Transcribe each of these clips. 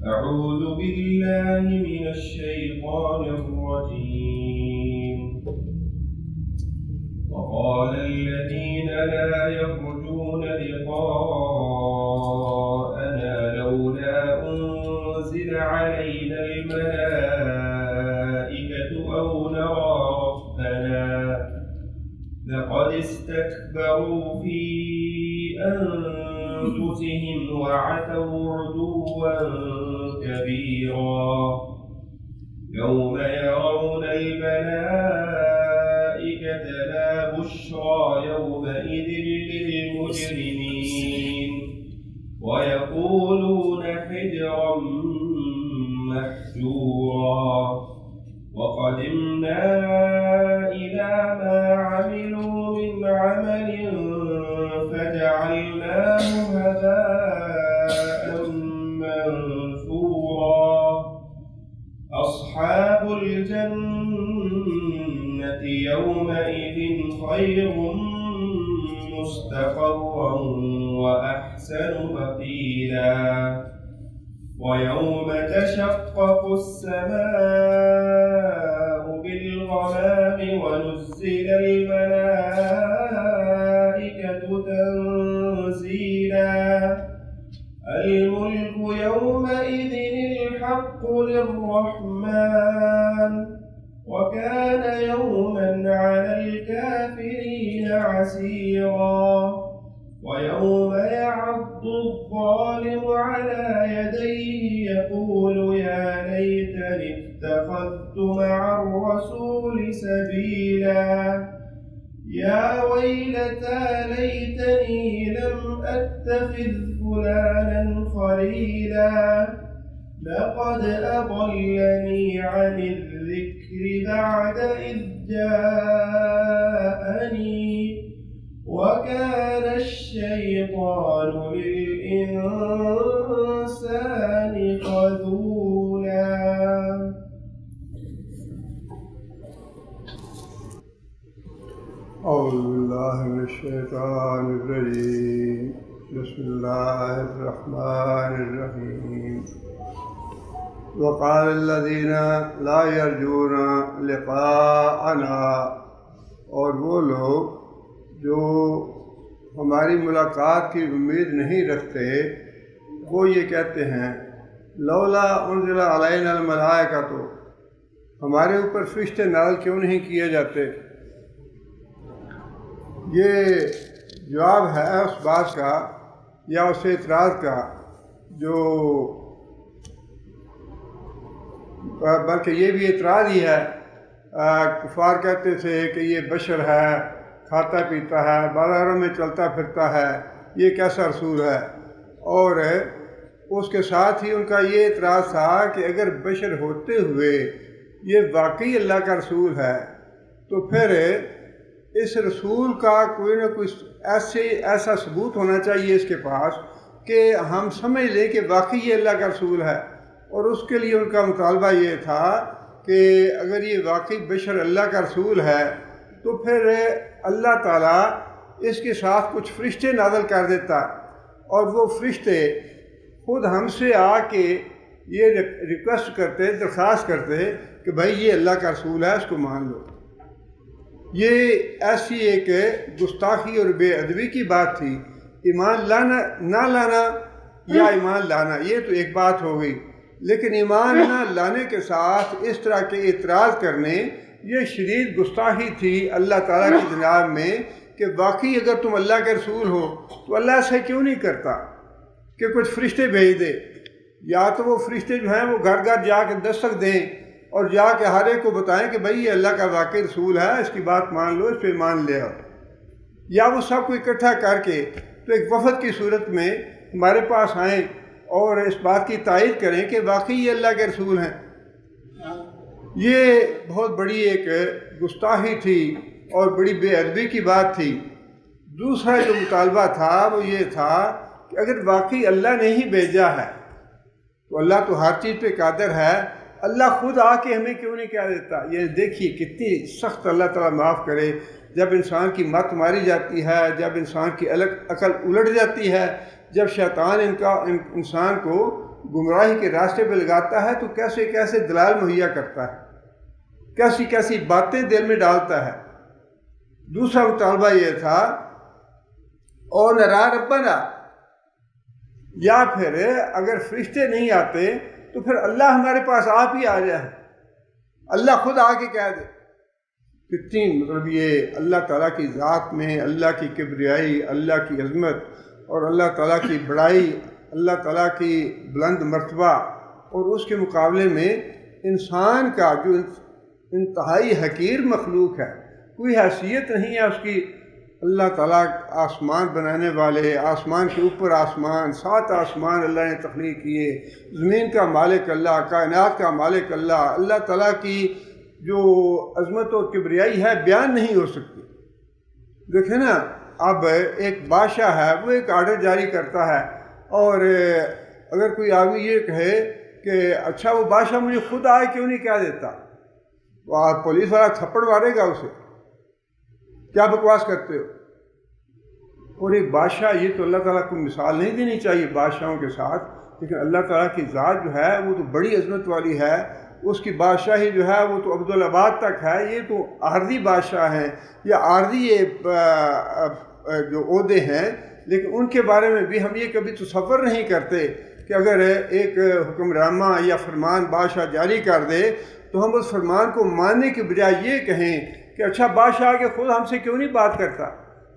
أعوذ بالله من الشيطان الرجيم. وقال الذين لا يرجون لقاءنا لولا أنزل علينا الملائكة أو نرى ربنا لقد استكبروا في أنفسهم وعتوا عتوا كبيرا. يوم يرون الملائكة لا بشرى يومئذ للمجرمين ويقولون حجرا محجورا. وقدمنا إلى ما عملوا من عمل فجعلناه هباء منثورا. أصحاب الجنة يومئذ خير مستقرا وأحسن مقيلا. ويوم تشقق السماء بالغمام ونزل الملائكة تنزيلا. الملك يومئذ الحق للرحمن وكان يوما على الكافرين عسيرا. ويوم يعض الظالم على يديه يقول يا ليتني اتخذت مع الرسول سبيلا. يا ويلتى ليتني لم أتخذ فلانا خليلا لقد أضلني عن الذكر بعد إذ جاءني وكان الشيطان للإنسان خذولا. أعوذ بالله من الشيطان الرجيم. بسم الله الرحمن الرحيم. وقال الذين لا يرجون لقاءنا، اور وہ لوگ جو ہماری ملاقات کی امید نہیں رکھتے وہ یہ کہتے ہیں لولا انزل علینا الملائکہ، تو ہمارے اوپر فرشتے نازل کیوں نہیں کیے جاتے. یہ جواب ہے اس بات کا یا اس اعتراض کا جو بلکہ یہ بھی اعتراض ہی ہے. کفار کہتے تھے کہ یہ بشر ہے، کھاتا پیتا ہے، بازاروں میں چلتا پھرتا ہے، یہ کیسا رسول ہے. اور اس کے ساتھ ہی ان کا یہ اعتراض تھا کہ اگر بشر ہوتے ہوئے یہ واقعی اللہ کا رسول ہے تو پھر اس رسول کا کوئی نہ کوئی ایسا ثبوت ہونا چاہیے اس کے پاس کہ ہم سمجھ لیں کہ واقعی یہ اللہ کا رسول ہے. اور اس کے لیے ان کا مطالبہ یہ تھا کہ اگر یہ واقعی بشر اللہ کا رسول ہے تو پھر اللہ تعالیٰ اس کے ساتھ کچھ فرشتے نازل کر دیتا اور وہ فرشتے خود ہم سے آ کے یہ ریکویسٹ کرتے، درخواست کرتے کہ بھائی یہ اللہ کا رسول ہے، اس کو مان لو. یہ ایسی ایک گستاخی اور بے ادبی کی بات تھی. ایمان لانا نہ لانا یا ایمان لانا یہ تو ایک بات ہو گئی، لیکن ایمان نہ لانے کے ساتھ اس طرح کے اعتراض کرنے یہ شدید گستاخی تھی اللہ تعالیٰ کی جناب میں کہ واقعی اگر تم اللہ کے رسول ہو تو اللہ ایسا کیوں نہیں کرتا کہ کچھ فرشتے بھیج دے. یا تو وہ فرشتے جو ہیں وہ گھر گھر جا کے دستک دیں اور جا کے ہر ایک کو بتائیں کہ بھائی یہ اللہ کا واقعی رسول ہے، اس کی بات مان لو، اس پہ مان لے آؤ. یا وہ سب کو اکٹھا کر کے تو ایک وفد کی صورت میں ہمارے پاس آئیں اور اس بات کی تائید کریں کہ واقعی یہ اللہ کے رسول ہیں. یہ بہت بڑی ایک گستاخی تھی اور بڑی بے ادبی کی بات تھی. دوسرا جو مطالبہ تھا وہ یہ تھا کہ اگر واقعی اللہ نے ہی بھیجا ہے تو اللہ تو ہر چیز پہ قادر ہے، اللہ خود آ کے ہمیں کیوں نہیں کہہ دیتا. یہ دیکھیے کتنی سخت اللہ تعالیٰ معاف کرے جب انسان کی مت ماری جاتی ہے، جب انسان کی عقل الٹ جاتی ہے، جب شیطان انسان کو گمراہی کے راستے پہ لگاتا ہے تو کیسے کیسے دلائل مہیا کرتا ہے، کیسی کیسی باتیں دل میں ڈالتا ہے۔ دوسرا مطالبہ یہ تھا اور نرا ربنا، یا پھر اگر فرشتے نہیں آتے تو پھر اللہ ہمارے پاس آپ ہی آ جائے، اللہ خود آ کے کہہ دے۔ کتنی مطلب یہ اللہ تعالیٰ کی ذات میں اللہ کی کبریائی، اللہ کی عظمت اور اللہ تعالیٰ کی بڑائی، اللہ تعالیٰ کی بلند مرتبہ، اور اس کے مقابلے میں انسان کا جو انتہائی حقیر مخلوق ہے، کوئی حیثیت نہیں ہے اس کی۔ اللہ تعالیٰ آسمان بنانے والے، آسمان کے اوپر آسمان، 7 آسمان اللہ نے تخلیق کیے، زمین کا مالک اللہ، کائنات کا مالک اللہ، اللہ تعالیٰ کی جو عظمت و کبریائی ہے بیان نہیں ہو سکتی۔ دیکھیں نا، اب ایک بادشاہ ہے، وہ ایک آرڈر جاری کرتا ہے، اور اگر کوئی آدمی یہ کہے کہ اچھا وہ بادشاہ مجھے خود آئے کیوں نہیں کہہ دیتا، اور پولیس والا تھپڑ مارے گا اسے، کیا بکواس کرتے ہو؟ اور ایک بادشاہ، یہ تو اللہ تعالیٰ کو مثال نہیں دینی چاہیے بادشاہوں کے ساتھ، لیکن اللہ تعالیٰ کی ذات جو ہے وہ تو بڑی عظمت والی ہے، اس کی بادشاہی جو ہے وہ تو عبدالآباد تک ہے۔ یہ تو عارضی بادشاہ ہیں یا عارضی جو عہدے ہیں، لیکن ان کے بارے میں بھی ہم یہ کبھی تصور نہیں کرتے کہ اگر ایک حکم نامہ یا فرمان بادشاہ جاری کر دے تو ہم اس فرمان کو ماننے کے بجائے یہ کہیں کہ اچھا بادشاہ آگے خود ہم سے کیوں نہیں بات کرتا،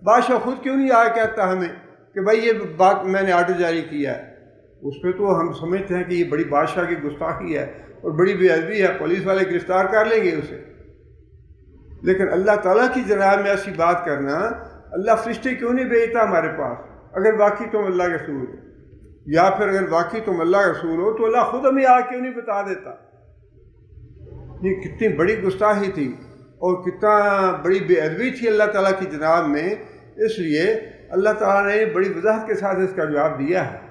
بادشاہ خود کیوں نہیں آیا کہتا ہمیں کہ بھائی یہ بات میں نے آرڈر جاری کیا ہے۔ اس پہ تو ہم سمجھتے ہیں کہ یہ بڑی بادشاہ کی گستاخی ہے اور بڑی بے ادبی ہے، پولیس والے گرفتار کر لیں گے اسے۔ لیکن اللہ تعالیٰ کی جناب میں ایسی بات کرنا، اللہ فرشتے کیوں نہیں بھیجتا ہمارے پاس اگر واقعی تم اللہ کے رسول ہو، یا پھر اگر واقعی تم اللہ کے رسول ہو تو اللہ خود ہمیں آ کیوں نہیں بتا دیتا؟ یہ کتنی بڑی گستاخی تھی اور کتنا بڑی بے ادبی تھی اللہ تعالیٰ کی جناب میں، اس لیے اللہ تعالیٰ نے بڑی وضاحت کے ساتھ اس کا جواب دیا ہے۔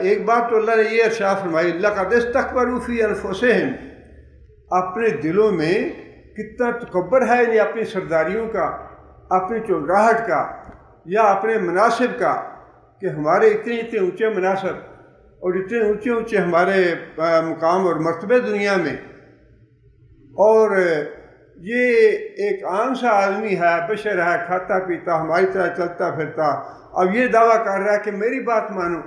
ایک بات تو اللہ نے یہ ارشاد فرمائی، لَقَدِ اسْتَكْبَرُوا فِي أَنفُسِهِمْ، اپنے دلوں میں کتنا تکبر ہے، یعنی اپنی سرداریوں کا، اپنی چودراہٹ کا، یا اپنے مناصب کا، کہ ہمارے اتنے اتنے اونچے مناصب اور اتنے اونچے اونچے ہمارے مقام اور مرتبے دنیا میں، اور یہ ایک عام سا آدمی ہے، بشر ہے، کھاتا پیتا ہماری طرح چلتا پھرتا، اب یہ دعویٰ کر رہا ہے کہ میری بات مانو،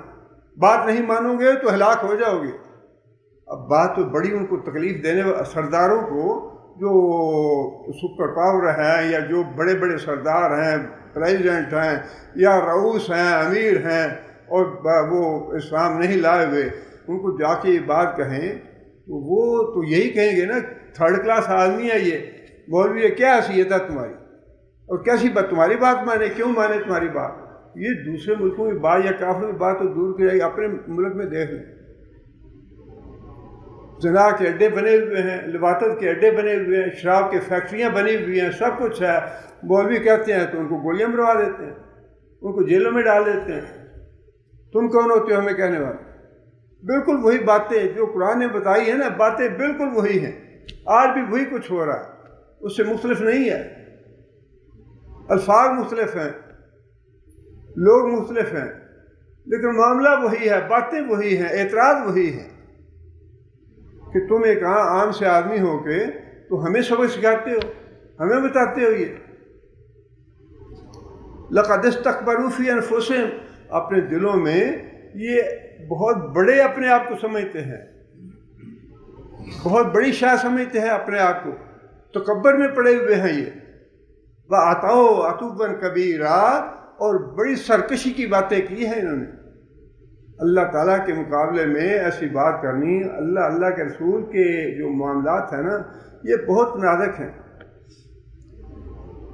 بات نہیں مانو گے تو ہلاک ہو جاؤ گے۔ اب بات تو بڑی ان کو تکلیف دینے سرداروں کو، جو سپر پاور ہیں یا جو بڑے بڑے سردار ہیں، پریزیڈنٹ ہیں یا رؤوس ہیں، امیر ہیں، اور وہ اسلام نہیں لائے ہوئے، ان کو جا کے یہ بات کہیں تو وہ تو یہی کہیں گے نا، 3rd کلاس آدمی ہے یہ مولوی، یہ کیا حیثیت ہے تمہاری، اور کیسی بات تمہاری بات مانے، کیوں مانے تمہاری بات؟ یہ دوسرے ملکوں کی بات یا کافروں کی بات تو دور کی رہی، اپنے ملک میں دیکھ لیں، زنا کے اڈے بنے ہوئے ہیں، لواطت کے اڈے بنے ہوئے ہیں، شراب کے فیکٹریاں بنی ہوئی ہیں، سب کچھ ہے، مولوی کہتے ہیں تو ان کو گولیاں مروا دیتے ہیں، ان کو جیلوں میں ڈال دیتے ہیں۔ تم کون ہوتے ہو ہمیں کہنے والے؟ بالکل وہی باتیں جو قرآن نے بتائی ہیں نا، باتیں بالکل وہی ہیں، آج بھی وہی کچھ ہو رہا ہے، اس سے مختلف نہیں ہے، الفاظ مختلف ہیں، لوگ مختلف ہیں، لیکن معاملہ وہی ہے، باتیں وہی ہیں، اعتراض وہی ہے کہ تم ایک عام سے آدمی ہو کے تو ہمیں سبق سکھاتے ہو، ہمیں بتاتے ہو یہ۔ لَقَدِ اسْتَكْبَرُوا فِي أَنفُسِهِمْ، اپنے دلوں میں یہ بہت بڑے اپنے آپ کو سمجھتے ہیں، بہت بڑی شاہ سمجھتے ہیں اپنے آپ کو، تکبر میں پڑے ہوئے ہیں یہ، وَأَتَوْا عُتُوًّا كَبِيرًا، اور بڑی سرکشی کی باتیں کی ہیں انہوں نے۔ اللہ تعالیٰ کے مقابلے میں ایسی بات کرنی، اللہ کے رسول کے جو معاملات ہیں نا، یہ بہت نازک ہیں۔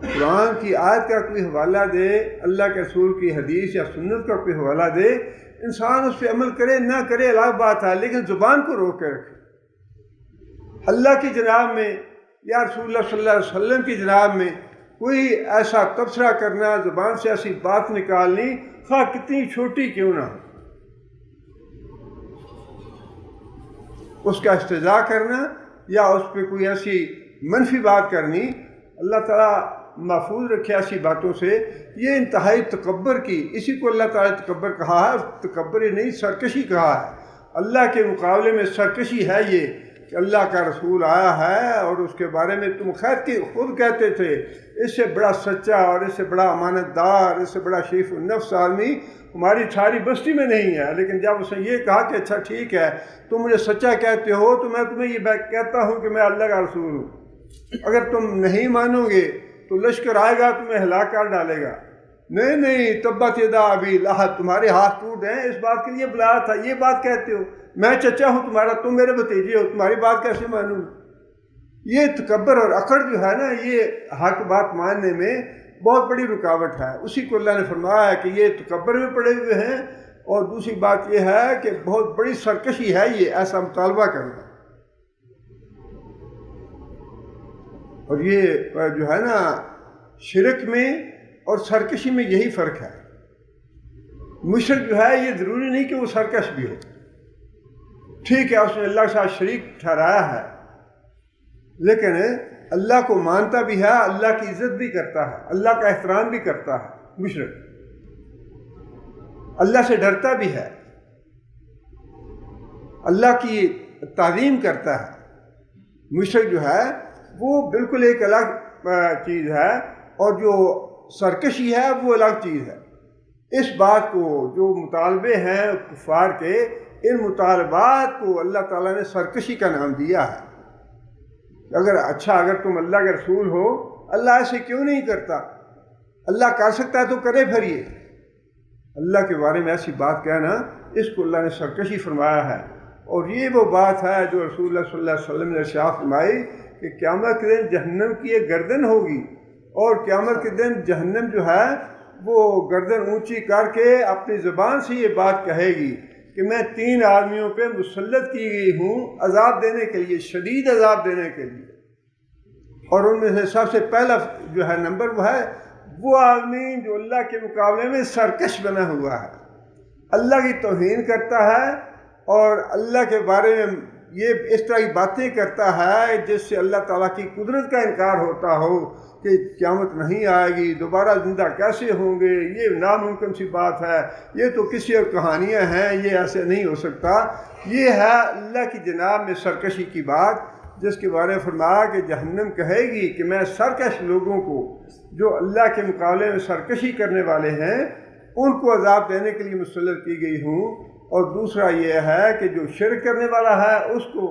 قرآن کی آیت کا کوئی حوالہ دے، اللہ کے رسول کی حدیث یا سنت کا کوئی حوالہ دے، انسان اس پہ عمل کرے نہ کرے الگ بات ہے، لیکن زبان کو روک کے رکھے۔ اللہ کی جناب میں یا رسول اللہ صلی اللہ علیہ وسلم کی جناب میں کوئی ایسا تبصرہ کرنا، زبان سے ایسی بات نکالنی، خواہ کتنی چھوٹی کیوں نہ ہو، اس کا استہزاء کرنا یا اس پہ کوئی ایسی منفی بات کرنی، اللہ تعالیٰ محفوظ رکھے ایسی باتوں سے، یہ انتہائی تکبر کی، اسی کو اللہ تعالیٰ نے تکبر کہا ہے، تکبر ہی نہیں سرکشی کہا ہے۔ اللہ کے مقابلے میں سرکشی ہے یہ کہ اللہ کا رسول آیا ہے اور اس کے بارے میں تم خیر کی خود کہتے تھے اس سے بڑا سچا اور اس سے بڑا امانت دار، اس سے بڑا شریف النفس آدمی ہماری ساری بستی میں نہیں ہے، لیکن جب اس نے یہ کہا کہ اچھا ٹھیک ہے تم مجھے سچا کہتے ہو تو میں تمہیں یہ کہتا ہوں کہ میں اللہ کا رسول ہوں، اگر تم نہیں مانو گے تو لشکر آئے گا تمہیں ہلاک کر ڈالے گا۔ نہیں تبت یدا ابی لہب، تمہارے ہاتھ ٹوٹ ہیں، اس بات کے لیے بلایا تھا، یہ بات کہتے ہو میں چچا ہوں تمہارا، تم میرے بھتیجے ہو، تمہاری بات کیسے مانوں؟ یہ تکبر اور اکڑ جو ہے نا، یہ حق بات ماننے میں بہت بڑی رکاوٹ ہے۔ اسی کو اللہ نے فرمایا ہے کہ یہ تکبر میں پڑے ہوئے ہیں، اور دوسری بات یہ ہے کہ بہت بڑی سرکشی ہے یہ ایسا مطالبہ کرنا۔ اور یہ جو ہے نا شرک میں اور سرکشی میں یہی فرق ہے۔ مشرک جو ہے یہ ضروری نہیں کہ وہ سرکش بھی ہو، ٹھیک ہے اس نے اللہ کے ساتھ شریک ٹھہرایا ہے، لیکن اللہ کو مانتا بھی ہے، اللہ کی عزت بھی کرتا ہے، اللہ کا احترام بھی کرتا ہے۔ مشرک اللہ سے ڈرتا بھی ہے، اللہ کی تعظیم کرتا ہے۔ مشرک جو ہے وہ بالکل ایک الگ چیز ہے، اور جو سرکشی ہے وہ الگ چیز ہے۔ اس بات کو جو مطالبے ہیں کفار کے، ان مطالبات کو اللہ تعالیٰ نے سرکشی کا نام دیا ہے۔ اگر تم اللہ کے رسول ہو، اللہ ایسے کیوں نہیں کرتا؟ اللہ کر سکتا ہے تو کرے پھر یہ۔ اللہ کے بارے میں ایسی بات کہنا، اس کو اللہ نے سرکشی فرمایا ہے، اور یہ وہ بات ہے جو رسول اللہ صلی اللہ علیہ وسلم نے ارشاد فرمائی کہ قیامت کے دن جہنم کی ایک گردن ہوگی، اور قیامت کے دن جہنم جو ہے وہ گردن اونچی کر کے اپنی زبان سے یہ بات کہے گی کہ میں 3 آدمیوں پہ مسلط کی گئی ہوں عذاب دینے کے لیے، شدید عذاب دینے کے لیے، اور ان میں سے سب سے پہلا جو ہے نمبر وہ ہے وہ آدمی جو اللہ کے مقابلے میں سرکش بنا ہوا ہے، اللہ کی توہین کرتا ہے اور اللہ کے بارے میں یہ اس طرح کی باتیں کرتا ہے جس سے اللہ تعالیٰ کی قدرت کا انکار ہوتا ہو کہ قیامت نہیں آئے گی، دوبارہ زندہ کیسے ہوں گے، یہ ناممکن سی بات ہے، یہ تو کسی اور کہانیاں ہیں، یہ ایسے نہیں ہو سکتا۔ یہ ہے اللہ کی جناب میں سرکشی کی بات، جس کے بارے میں فرمایا کہ جہنم کہے گی کہ میں سرکش لوگوں کو جو اللہ کے مقابلے میں سرکشی کرنے والے ہیں ان کو عذاب دینے کے لیے مسلط کی گئی ہوں۔ اور دوسرا یہ ہے کہ جو شرک کرنے والا ہے اس کو،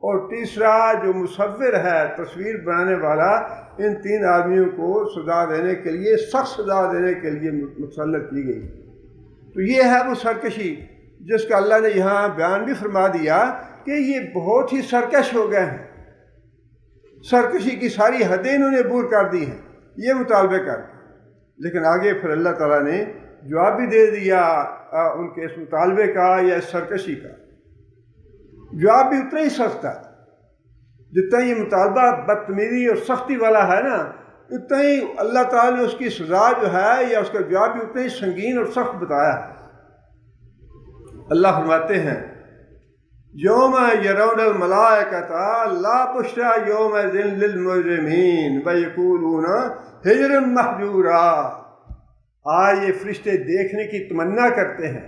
اور تیسرا جو مصور ہے تصویر بنانے والا، ان 3 آدمیوں کو سزا دینے کے لیے، سخت سزا دینے کے لیے مسلط کی گئی۔ تو یہ ہے وہ سرکشی جس کا اللہ نے یہاں بیان بھی فرما دیا کہ یہ بہت ہی سرکش ہو گئے ہیں، سرکشی کی ساری حدیں انہوں نے عبور کر دی ہیں یہ مطالبے کر کے۔ لیکن آگے پھر اللہ تعالیٰ نے جواب بھی دے دیا ان کے اس مطالبے کا یا اس سرکشی کا۔ جواب بھی اتنا ہی سخت ہے، جتنا یہ مطالبہ بدتمیزی اور سختی والا ہے نا، اتنا ہی اللہ تعالیٰ نے اس کی سزا جو ہے یا اس کا جواب بھی اتنا ہی سنگین اور سخت بتایا ہے۔ اللہ فرماتے ہیں یوم یرون الملائکۃ لا بشری یومئذ للمجرمین ویقولون حجرا محجورا۔ آج یہ فرشتے دیکھنے کی تمنا کرتے ہیں،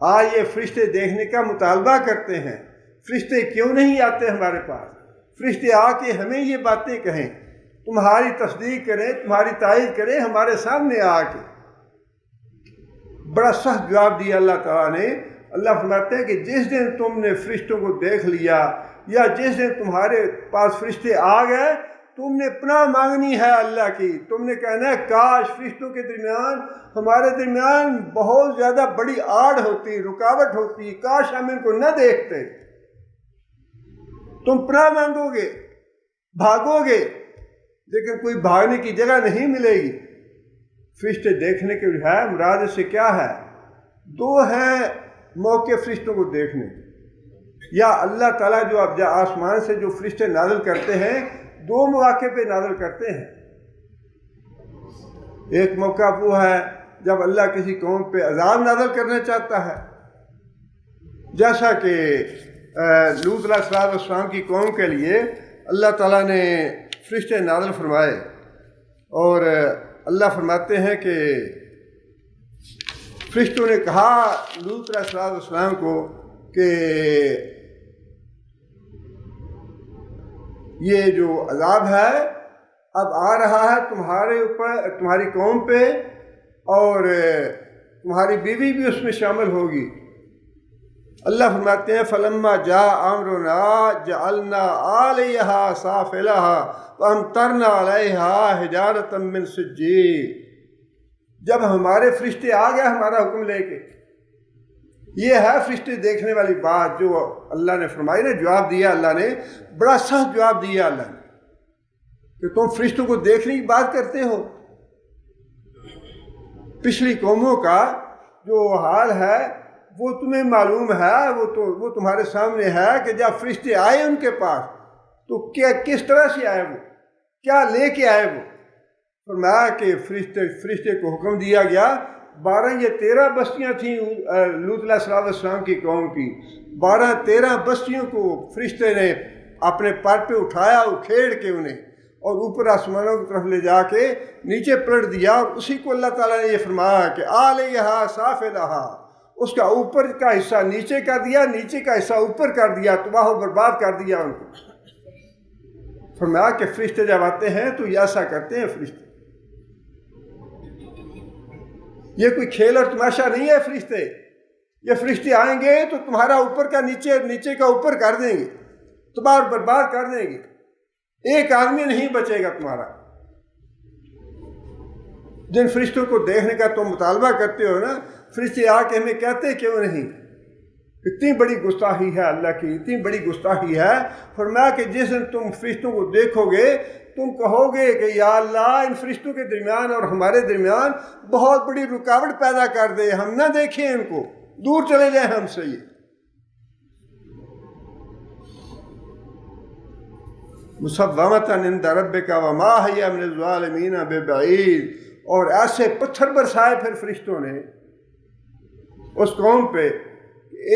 آج یہ فرشتے دیکھنے کا مطالبہ کرتے ہیں، فرشتے کیوں نہیں آتے ہمارے پاس؟ فرشتے آ کے ہمیں یہ باتیں کہیں، تمہاری تصدیق کریں، تمہاری تائید کریں ہمارے سامنے آ کے۔ بڑا سخت جواب دیا اللہ تعالیٰ نے۔ اللہ فرماتے ہیں کہ جس دن تم نے فرشتوں کو دیکھ لیا یا جس دن تمہارے پاس فرشتے آ گئے، تم نے پناہ مانگنی ہے اللہ کی، تم نے کہنا ہے کاش فرشتوں کے درمیان ہمارے درمیان بہت زیادہ بڑی آڑ ہوتی، رکاوٹ ہوتی، کاش ہم ان کو نہ دیکھتے۔ تم پناہ مانگو گے، بھاگو گے، لیکن کوئی بھاگنے کی جگہ نہیں ملے گی۔ فرشتے دیکھنے کے جو ہے مراد سے کیا ہے؟ 2 ہیں موقع فرشتوں کو دیکھنے، یا اللہ تعالیٰ جو اب آسمان سے جو فرشتے نازل کرتے ہیں 2 مواقع پہ نازل کرتے ہیں۔ ایک موقع وہ ہے جب اللہ کسی قوم پہ عذاب نازل کرنا چاہتا ہے، جیسا کہ لوط علیہ السلام کی قوم کے لیے اللہ تعالیٰ نے فرشتے نازل فرمائے، اور اللہ فرماتے ہیں کہ فرشتوں نے کہا لوط علیہ السلام کو کہ یہ جو عذاب ہے اب آ رہا ہے تمہارے اوپر، تمہاری قوم پہ، اور تمہاری بیوی بھی اس میں شامل ہوگی۔ اللہ فرماتے ہیں فلما جاء امرنا جعلنا علیہا سافلہا وامطرنا علیہا حجارۃ من سجیل۔ جب ہمارے فرشتے آ گئے ہمارا حکم لے کے، یہ ہے فرشتے دیکھنے والی بات جو اللہ نے فرمائی نا، جواب دیا اللہ نے، بڑا سخت جواب دیا اللہ نے کہ تم فرشتوں کو دیکھنے کی بات کرتے ہو۔ پچھلی قوموں کا جو حال ہے وہ تمہیں معلوم ہے، وہ تمہارے سامنے ہے کہ جب فرشتے آئے ان کے پاس تو کس طرح سے آئے، وہ کیا لے کے آئے۔ وہ فرمایا کہ فرشتے کو حکم دیا گیا، 12 یا 13 بستیاں تھیں لوط علیہ السلام کی قوم کی، 12-13 بستیوں کو فرشتے نے اپنے پر پہ اٹھایا، اکھیڑ کے انہیں، اور اوپر آسمانوں کی طرف لے جا کے نیچے پلٹ دیا، اور اسی کو اللہ تعالیٰ نے یہ فرمایا کہ علیہا سافلہا، اس کا اوپر کا حصہ نیچے کر دیا، نیچے کا حصہ اوپر کر دیا، تباہ و برباد کر دیا ان کو۔ فرمایا کہ فرشتے جب آتے ہیں تو یہ ایسا کرتے ہیں فرشتے، یہ کوئی کھیل اور تماشا نہیں ہے فرشتے، یہ فرشتے آئیں گے تو تمہارا اوپر کا نیچے، نیچے کا اوپر کر دیں گے، تباہ و برباد کر دیں گے، ایک آدمی نہیں بچے گا تمہارا۔ جن فرشتوں کو دیکھنے کا تم مطالبہ کرتے ہو نا، فرشتے آ کے ہمیں کہتے کیوں نہیں؟ اتنی بڑی گستاخی ہے اللہ کی، اتنی بڑی گستاخی ہے۔ فرمایا کہ جس دن تم فرشتوں کو دیکھو گے تم کہو گے کہ یا اللہ ان فرشتوں کے درمیان اور ہمارے درمیان بہت بڑی رکاوٹ پیدا کر دے، ہم نہ دیکھیں ان کو، دور چلے جائیں ہم سے یہ۔ مصومۃ عند ربک وما ہی من الظالمین ببعید۔ اور ایسے پتھر برسائے پھر فرشتوں نے اس قوم پہ،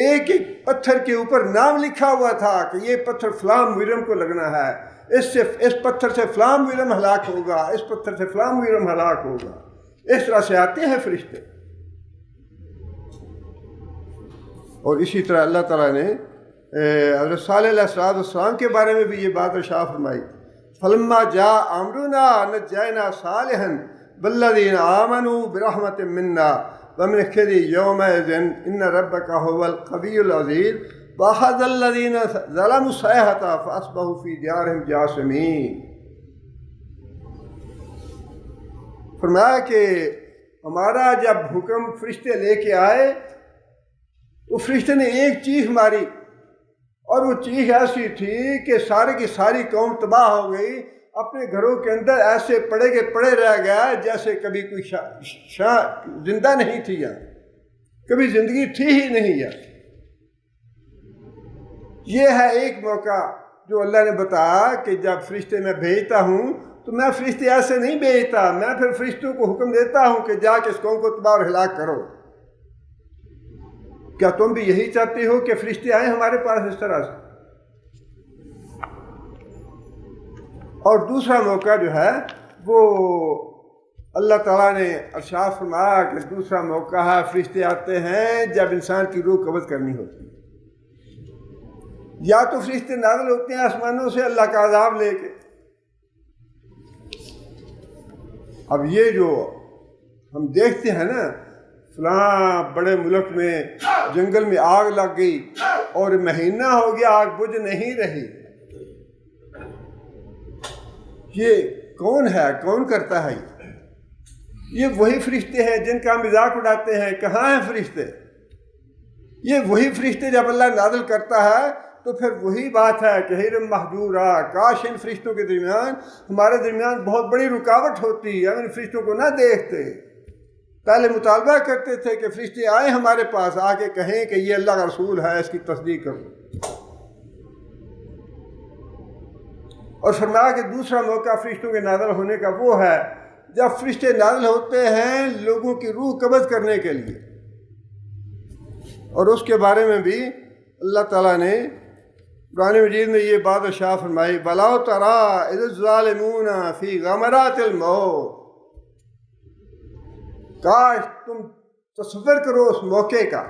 ایک ایک پتھر کے اوپر نام لکھا ہوا تھا کہ یہ پتھر فلاں مجرم کو لگنا ہے، اس پتھر سے فلاں مجرم ہلاک ہوگا، اس پتھر سے فلاں مجرم ہلاک ہوگا۔ اس طرح سے آتے ہیں فرشتے۔ اور اسی طرح اللہ تعالیٰ نے حضرت صالح علیہ السلام کے بارے میں بھی یہ بات ارشاد فرمائی، فلما جاء امرنا نجینا صالحا والذین آمنوا برحمت منا ومن خزي يومئذ ان ربك هو القوي العزيز واخذ الذين ظلموا الصيحة فاصبحوا في ديارهم جاثمين۔ فرمایا کہ ہمارا جب حکم فرشتے لے کے آئے تو فرشتے نے ایک چیخ ماری، اور وہ چیخ ایسی تھی کہ سارے کی ساری قوم تباہ ہو گئی، اپنے گھروں کے اندر ایسے پڑے کے پڑے رہ گیا جیسے کبھی کوئی زندہ نہیں تھی یا کبھی زندگی تھی ہی نہیں ہے۔ یہ ہے ایک موقع جو اللہ نے بتایا کہ جب فرشتے میں بھیجتا ہوں تو میں فرشتے ایسے نہیں بھیجتا، میں پھر فرشتوں کو حکم دیتا ہوں کہ جا کے اس قوم کو تباہ اور ہلاک کرو۔ کیا تم بھی یہی چاہتے ہو کہ فرشتے آئیں ہمارے پاس اس طرح سے؟ اور دوسرا موقع جو ہے وہ اللہ تعالیٰ نے ارشاد فرمایا کہ دوسرا موقع ہے فرشتے آتے ہیں جب انسان کی روح قبض کرنی ہوتی ہے، یا تو فرشتے نازل ہوتے ہیں آسمانوں سے اللہ کا عذاب لے کے۔ اب یہ جو ہم دیکھتے ہیں نا فلاں بڑے ملک میں جنگل میں آگ لگ گئی اور مہینہ ہو گیا آگ بجھ نہیں رہی، یہ کون ہے، کون کرتا ہے؟ یہ وہی فرشتے ہیں جن کا مذاق اڑاتے ہیں۔ کہاں ہیں فرشتے؟ یہ وہی فرشتے جب اللہ نازل کرتا ہے تو پھر وہی بات ہے کہ ہیرم محجورہ، کاش ان فرشتوں کے درمیان ہمارے درمیان بہت بڑی رکاوٹ ہوتی، ہم ان فرشتوں کو نہ دیکھتے۔ پہلے مطالبہ کرتے تھے کہ فرشتے آئیں ہمارے پاس، آ کے کہیں کہ یہ اللہ کا رسول ہے، اس کی تصدیق کرو۔ اور فرمایا کہ دوسرا موقع فرشتوں کے نازل ہونے کا وہ ہے جب فرشتے نازل ہوتے ہیں لوگوں کی روح قبض کرنے کے لیے، اور اس کے بارے میں بھی اللہ تعالیٰ نے قرآن مجید میں یہ بات ارشاد فرمائی وَلَوْ تَرَىٰ إِذِ الظَّالِمُونَ فِي غَمَرَاتِ الْمَوْتِ، کاش تم تصور کرو اس موقع کا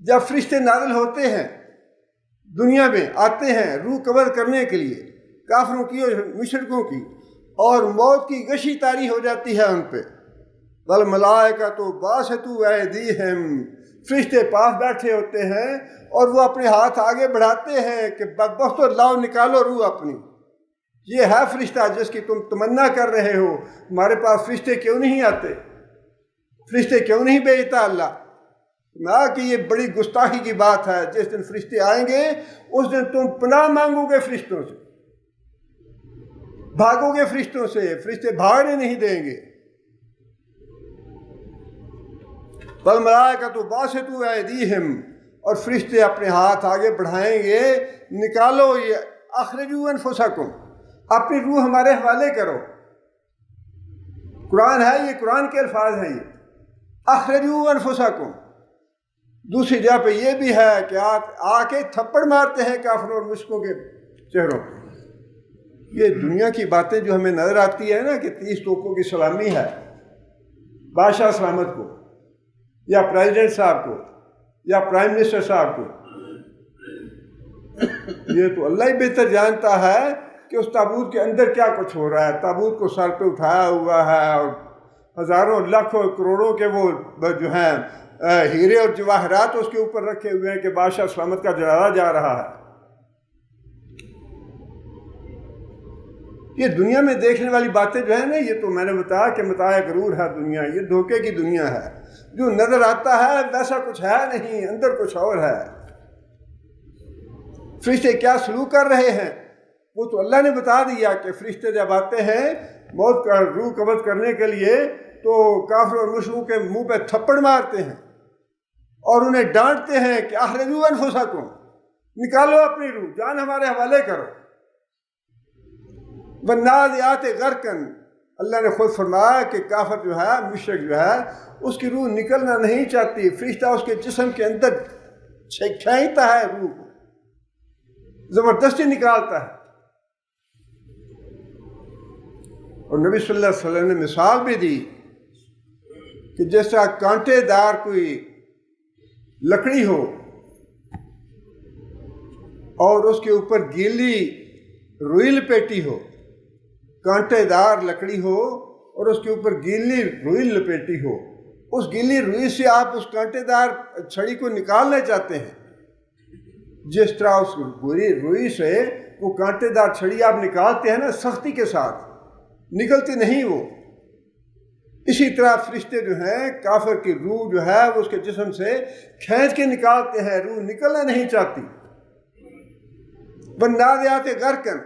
جب فرشتے نازل ہوتے ہیں، دنیا میں آتے ہیں روح قبض کرنے کے لیے کافروں کی اور مشرکوں کی، اور موت کی غشی طاری ہو جاتی ہے ان پہ۔ وَالْمَلَائِکَةُ بَاسِطُو أَیْدِیہِم، فرشتے پاس بیٹھے ہوتے ہیں اور وہ اپنے ہاتھ آگے بڑھاتے ہیں کہ بدبختو لاؤ نکالو روح اپنی۔ یہ ہے فرشتہ جس کی تم تمنا کر رہے ہو، ہمارے پاس فرشتے کیوں نہیں آتے، فرشتے کیوں نہیں بھیجتا اللہ؟ نہ کہ یہ بڑی گستاخی کی بات ہے، جس دن فرشتے آئیں گے اس دن تم پناہ مانگو گے فرشتوں سے، بھاگو گے فرشتوں سے، فرشتے بھاگنے نہیں دیں گے۔ وَالْمَلَائِکَةُ بَاسِطُو أَیْدِیہِم، اور فرشتے اپنے ہاتھ آگے بڑھائیں گے، نکالو یہ اخرجوا انفسکم، اپنی روح ہمارے حوالے کرو۔ قرآن ہے یہ، قرآن کے الفاظ ہیں یہ، اخرجوا انفسکم۔ دوسری جگہ پہ یہ بھی ہے کہ آ کے تھپڑ مارتے ہیں کافروں اور مشرکوں کے چہروں پہ۔ یہ دنیا کی باتیں جو ہمیں نظر آتی ہے نا کہ 30 توپوں کی سلامی ہے بادشاہ سلامت کو یا پریزیڈنٹ صاحب کو یا پرائم منسٹر صاحب کو، یہ تو اللہ ہی بہتر جانتا ہے کہ اس تابوت کے اندر کیا کچھ ہو رہا ہے۔ تابوت کو سر پہ اٹھایا ہوا ہے اور ہزاروں لاکھوں کروڑوں کے وہ جو ہیں ہیرے اور جواہرات اس کے اوپر رکھے ہوئے ہیں کہ بادشاہ سلامت کا جنازہ جا رہا ہے۔ یہ دنیا میں دیکھنے والی باتیں جو ہیں نا، یہ تو میں نے بتایا کہ متاع غرور ہے دنیا، یہ دھوکے کی دنیا ہے۔ جو نظر آتا ہے ویسا کچھ ہے نہیں، اندر کچھ اور ہے۔ فرشتے کیا سلوک کر رہے ہیں وہ تو اللہ نے بتا دیا کہ فرشتے جب آتے ہیں موت کا روح قبض کرنے کے لیے تو کافر اور مشرکوں کے منہ پہ تھپڑ مارتے ہیں اور انہیں ڈانٹتے ہیں کہ اخرجوا انفسکم، نکالو اپنی روح، جان ہمارے حوالے کرو۔ والنازعات غرقا، اللہ نے خود فرمایا کہ کافر جو ہے، مشرک جو ہے، اس کی روح نکلنا نہیں چاہتی، فرشتہ اس کے جسم کے اندر کھینچتا ہے، روح کو زبردستی نکالتا ہے۔ اور نبی صلی اللہ علیہ وسلم نے مثال بھی دی کہ جس طرح کانٹے دار کوئی لکڑی ہو اور اس کے اوپر گیلی روئی لپیٹی ہو، کانٹے دار لکڑی ہو اور اس کے اوپر گیلی روئی لپیٹی ہو، اس گیلی روئی سے آپ اس کانٹے دار چھڑی کو نکالنا چاہتے ہیں، جس طرح اس روئی سے وہ کانٹے دار چھڑی آپ نکالتے ہیں نا سختی کے ساتھ، نکلتی نہیں وہ۔ اسی طرح فرشتے جو ہیں کافر کی روح جو ہے وہ اس کے جسم سے کھینچ کے نکالتے ہیں، روح نکلنا نہیں چاہتی۔ والنازعات غرقا،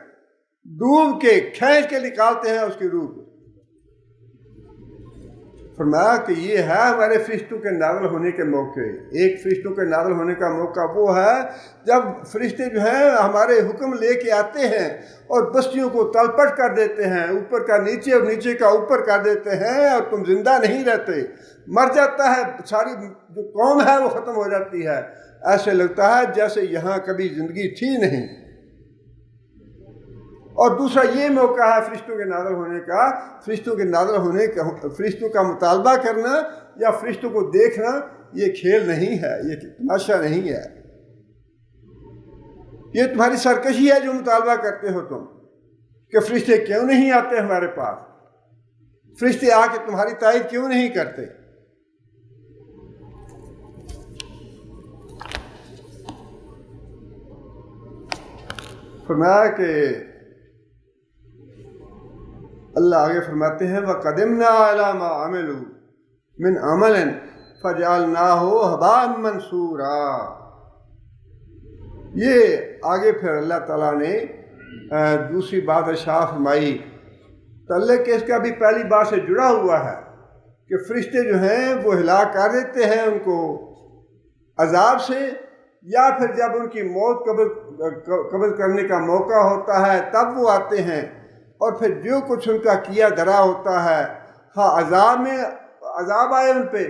ڈوب کے کھینچ کے نکالتے ہیں اس کی روح کو۔ فرمایا کہ یہ ہے ہمارے فرشتوں کے نازل ہونے کے موقع۔ ایک فرشتوں کے نازل ہونے کا موقع وہ ہے جب فرشتے جو ہیں ہمارے حکم لے کے آتے ہیں اور بستیوں کو تلپٹ کر دیتے ہیں، اوپر کا نیچے اور نیچے کا اوپر کر دیتے ہیں، اور تم زندہ نہیں رہتے، مر جاتا ہے، ساری جو قوم ہے وہ ختم ہو جاتی ہے، ایسے لگتا ہے جیسے یہاں کبھی زندگی تھی نہیں۔ اور دوسرا یہ موقع ہے فرشتوں کے نازل ہونے کا، فرشتوں کے نازل ہونے کا، فرشتوں کا مطالبہ کرنا یا فرشتوں کو دیکھنا یہ کھیل نہیں ہے، یہ تماشا نہیں ہے، یہ تمہاری سرکشی ہے جو مطالبہ کرتے ہو تم کہ فرشتے کیوں نہیں آتے ہمارے پاس، فرشتے آ کے تمہاری تائید کیوں نہیں کرتے۔ فرمایا کہ اللہ آگے فرماتے ہیں وَقَدِمْنَا عَلَىٰ مَا عَمِلُوا مِنْ عَمَلٍ فَجَعَلْنَاهُ هَبَاءً مَنْثُورًا۔ یہ آگے پھر اللہ تعالیٰ نے دوسری بات ارشاد فرمائی، تعلق کہ اس کا بھی پہلی بات سے جڑا ہوا ہے کہ فرشتے جو ہیں وہ ہلاک کر دیتے ہیں ان کو عذاب سے، یا پھر جب ان کی موت قبض کرنے کا موقع ہوتا ہے تب وہ آتے ہیں اور پھر جو کچھ ان کا کیا دھرا ہوتا ہے، ہاں عذاب آئے ان پہ